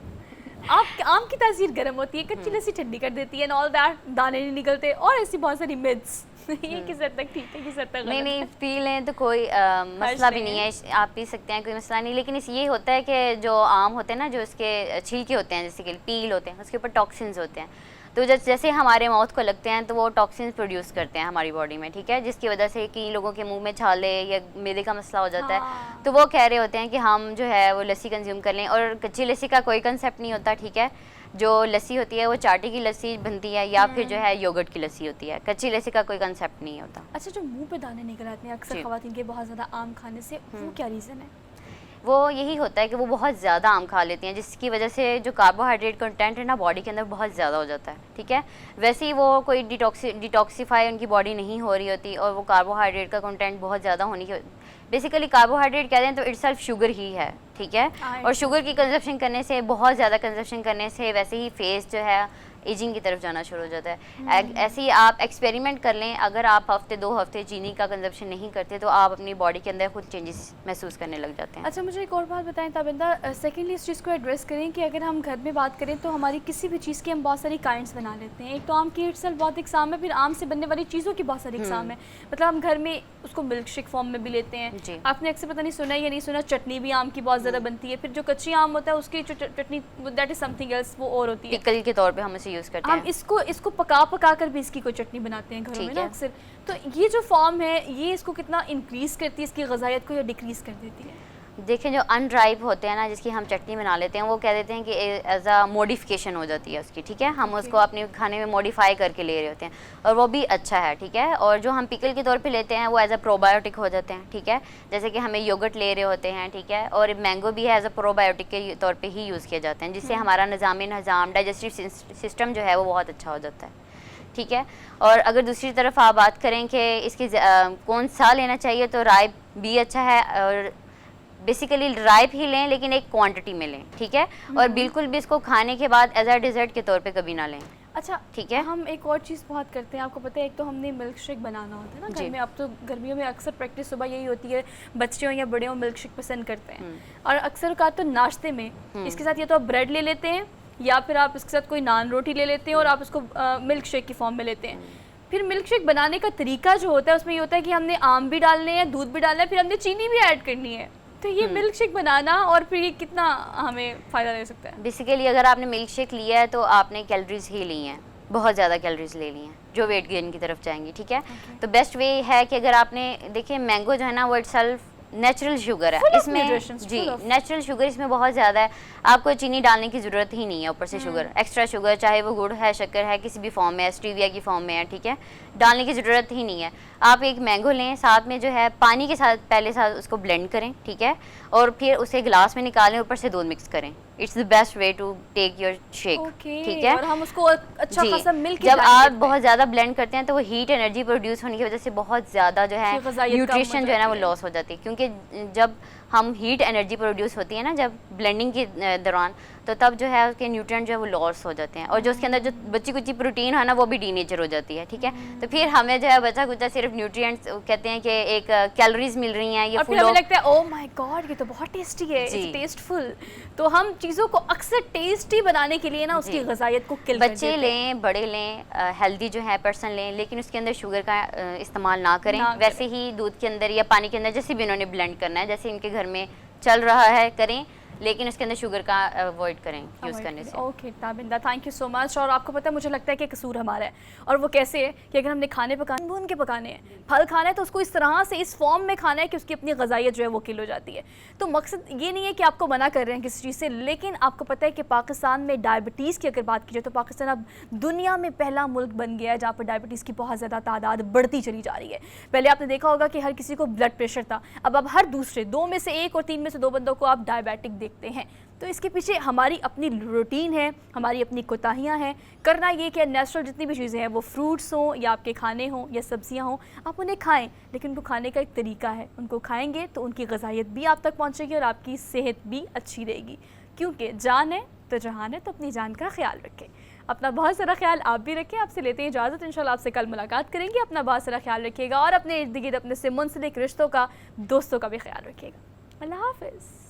आम की तासीर गर्म होती है, कच्ची लस्सी ठंडी कर देती है, एंड ऑल दैट, दाने नहीं निकलते, और ऐसी बहुत सारी मिथ्स। ये किस हद तक ठीक है, किस हद तक नहीं गलत नहीं, है? पी लें तो कोई मसला भी नहीं नहीं है, आप पी सकते हैं, कोई मसला नहीं। लेकिन इस ये होता है कि जो आम होते हैं ना, जो उसके छिलके होते हैं, जैसे कि पील होते हैं, उसके ऊपर टॉक्सिन्स होते हैं, तो जैसे हमारे माउथ को लगते हैं तो वो टॉक्सिन्स प्रोड्यूस करते हैं हमारी बॉडी में। ठीक है? जिसकी वजह से कई लोगों के मुंह में छाले या मैदे का मसला हो जाता है, तो वो कह रहे होते हैं कि हम जो है वो लस्सी कंज्यूम कर लें। और कच्ची लस्सी का कोई कंसेप्ट नहीं होता। ठीक है? जो लस्सी होती है वो चाटी की लस्सी बनती है, या फिर जो है योगर्ट की लस्सी होती है। कच्ची लस्सी का कोई कंसेप्ट नहीं होता। अच्छा, जो मुंह पे दाने निकल आते हैं अक्सर जी। खवातीन के बहुत ज़्यादा आम खाने से, वो क्या रीज़न है? वो यही होता है कि वो बहुत ज़्यादा आम खा लेती हैं, जिसकी वजह से जो कार्बोहाइड्रेट कंटेंट है ना बॉडी के अंदर बहुत ज़्यादा हो जाता है। ठीक है? वैसे ही वो कोई डिटॉक्सीफाई उनकी बॉडी नहीं हो रही होती, और वो कार्बोहाइड्रेट का कंटेंट बहुत ज़्यादा होने की, बेसिकली कार्बोहाइड्रेट कहते हैं तो इटसेल्फ शुगर ही है। ठीक है? और शुगर की कंजप्शन करने से, बहुत ज़्यादा कंजप्शन करने से वैसे ही फेस जो है एजिंग की तरफ जाना शुरू हो जाता है। ऐसे ही आप एक्सपेरिमेंट कर लें, अगर आप हफ्ते 2 हफ्ते चीनी का कंजप्शन नहीं करते, तो आप अपनी बॉडी के अंदर खुद चेंजेस महसूस करने लग जाते हैं। अच्छा, मुझे एक और बात बताएं ताबिंदा, सेकेंडली इस चीज़ को एड्रेस करें कि अगर हम घर में बात करें तो हमारी किसी भी चीज़ की हम बहुत सारी काइंड्स बना लेते हैं। एक तो आम की इटसेल्फ बहुत इकसाम है, फिर आम से बनने वाली चीज़ों की बहुत सारी इकसाम है। मतलब हम घर में उसको मिल्क शेक फॉर्म में भी लेते हैं। जी। आपने अक्सर पता नहीं सुना या नहीं सुना, चटनी भी आम की बहुत ज़्यादा बनती है। फिर जो कच्ची आम होता है उसकी जो चटनी, दैट इज़ समथिंग एल्स, वो और होती है। पिकल के तौर पे हम इसे यूज़ करते हम हैं। इसको पका कर भी इसकी कोई चटनी बनाते हैं घरों में ठीक ना है। अक्सर। तो ये जो फॉर्म है, ये इसको कितना इंक्रीज करती है इसकी गजाइत को, या डिक्रीज कर देती है? देखें, जो अनराइप होते हैं ना, जिसकी हम चटनी बना लेते हैं, वो कह देते हैं कि एज अ मॉडिफिकेशन हो जाती है उसकी। ठीक है? हम उसको अपने खाने में मॉडिफाई करके ले रहे होते हैं, और वो भी अच्छा है। ठीक है? और जो हम पिकल के तौर पे लेते हैं वो एज अ प्रोबायोटिक हो जाते हैं। ठीक है? जैसे कि हमें योगर्ट ले रहे होते हैं। ठीक है? और मैंगो भी एज अ प्रोबायोटिक के तौर पर ही यूज़ किए जाते हैं, जिससे हमारा निज़ाम डाइजेस्टिव सिस्टम जो है वो बहुत अच्छा हो जाता है। ठीक है? और अगर दूसरी तरफ आप बात करें कि इसकी कौन सा लेना चाहिए, तो राइप भी अच्छा है, और बेसिकली राइप ही लें, लेकिन एक क्वांटिटी में लें। ठीक है? और बिल्कुल भी इसको खाने के बाद एज अ डिज़र्ट के तौर पे कभी ना लें। अच्छा, ठीक है? हम एक और चीज़ बहुत करते हैं, आपको पता है, एक तो हमने मिल्क शेक बनाना होता है ना घर जी। में। अब तो गर्मियों में अक्सर प्रैक्टिस सुबह यही होती है, बच्चे हो या बड़े हो मिल्क शेक पसंद करते हैं। और अक्सर का तो नाश्ते में इसके साथ या तो आप ब्रेड ले लेते हैं, या फिर आप इसके साथ कोई नान रोटी ले लेते हैं, और आप इसको मिल्क शेक की फॉर्म में लेते हैं। फिर मिल्क शेक बनाने का तरीका जो होता है, उसमें ये होता है कि हमने आम भी डालने हैं, दूध भी डालना है, फिर हमने चीनी भी ऐड करनी है। तो ये मिल्क शेक बनाना, और फिर ये कितना हमें फ़ायदा दे सकता है? बेसिकली अगर आपने मिल्क शेक लिया है तो आपने कैलोरीज ही ली हैं, बहुत ज़्यादा कैलोरीज ले ली हैं, जो वेट गेन की तरफ जाएंगी। ठीक है? तो बेस्ट वे है कि अगर आपने, देखिए मैंगो जो है ना वो इटसेल्फ नेचुरल शुगर है, इसमें जी नेचुरल शुगर इसमें बहुत ज़्यादा है। आपको चीनी डालने की ज़रूरत ही नहीं है, ऊपर से शुगर, एक्स्ट्रा शुगर, चाहे वो गुड़ है, शक्कर है, किसी भी फॉर्म में है, स्टीविया की फॉर्म में है। ठीक है? डालने की ज़रूरत ही नहीं है। आप एक मैंगो लें, साथ में जो है पानी के साथ पहले उसको ब्लेंड करें। ठीक है? और फिर उसे गिलास में निकालें, ऊपर से दूध मिक्स करें। It's the best way to take your shake. ठीक है? और हम उसको अच्छा जी। खासा मिल्क जब आप बहुत ज़्यादा ब्लेंड करते हैं तो वो हीट एनर्जी प्रोड्यूस होने की वजह से बहुत ज़्यादा जो है उसकी ग़ज़ाइयत कम हो न्यूट्रिशन जो है ना वो जाती है। लॉस हो जाती है, क्योंकि जब हम हीट एनर्जी प्रोड्यूस होती है ना जब ब्लेंडिंग के दौरान, तो तब जो है उसके न्यूट्रिएंट जो है वो लॉस हो जाते हैं, और जो उसके अंदर जो बची कुची प्रोटीन है ना वो भी डीनेचर हो जाती है, ठीक है। तो फिर हमें जो है बचा कुचा सिर्फ न्यूट्रिएंट्स कहते हैं कि एक कैलोरीज मिल रही हैं, ये और फिर हमें लगता है ओह माय गॉड ये तो बहुत टेस्टी है, इट्स टेस्टफुल। तो हम चीज़ों को अक्सर टेस्टी बनाने के लिए ना उसकी गजायत को किल कर देते बच्चे हैं। लें, बड़े लें, हेल्दी जो है पर्सन लें, लेकिन उसके अंदर शुगर का इस्तेमाल ना करें। वैसे ही दूध के अंदर या पानी के अंदर जैसे भी उन्होंने ब्लेंड करना है, जैसे इनके घर में चल रहा है करें, लेकिन उसके अंदर शुगर का अवॉइड करें यूज़ करने से। Okay Tabinda, thank you so much. और आपको पता है मुझे लगता है कि कसूर हमारा है, और वो कैसे है कि अगर हमने खाने पकाने भून के पकाने हैं, फल खाना है तो उसको इस तरह से इस फॉर्म में खाना है कि उसकी अपनी ग़ज़ाइयत जो है वो किल हो जाती है। तो मकसद ये नहीं है कि आपको मना कर रहे हैं किसी चीज़ से, लेकिन आपको पता है कि पाकिस्तान में डायबिटीज़ की अगर बात की जाए तो पाकिस्तान अब दुनिया में पहला मुल्क बन गया है जहाँ पर डायबिटीज़ की बहुत ज़्यादा तादाद बढ़ती चली जा रही है। पहले आपने देखा होगा कि हर किसी को ब्लड प्रेशर था, अब हर दूसरे 2 में से 1 और 3 में से 2 बंदों को आप डायबिटिक देखते हैं। तो इसके पीछे हमारी अपनी रूटीन है, हमारी अपनी कोताहियाँ हैं। करना ये कि नेचुरल जितनी भी चीज़ें हैं, वो फ्रूट्स हों या आपके खाने हों या सब्जियां हों, आप उन्हें खाएं, लेकिन उनको खाने का एक तरीका है। उनको खाएंगे तो उनकी ग़ज़ाइयत भी आप तक पहुंचेगी और आपकी सेहत भी अच्छी रहेगी, क्योंकि जान है तो जहान है। तो अपनी जान का ख्याल रखें, अपना बहुत सारा ख्याल आप भी रखें। आपसे लेते हैं इजाज़त, इंशाल्लाह आपसे कल मुलाकात करेंगे। अपना बहुत सारा ख्याल रखिएगा और अपने इर्द गिर्द अपने से मुंसलिक रिश्तों का, दोस्तों का भी ख्याल रखिएगा। अल्लाह हाफ़िज़।